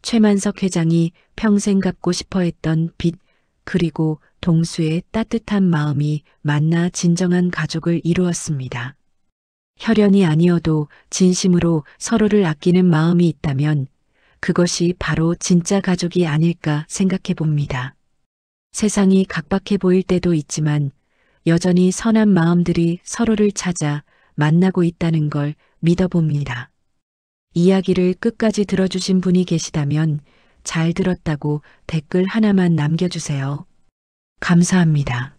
최만석 회장이 평생 갚고 싶어 했던 빚, 그리고 동수의 따뜻한 마음이 만나 진정한 가족을 이루었습니다. 혈연이 아니어도 진심으로 서로를 아끼는 마음이 있다면 그것이 바로 진짜 가족이 아닐까 생각해 봅니다. 세상이 각박해 보일 때도 있지만 여전히 선한 마음들이 서로를 찾아 만나고 있다는 걸 믿어봅니다. 이야기를 끝까지 들어주신 분이 계시다면 잘 들었다고 댓글 하나만 남겨주세요. 감사합니다.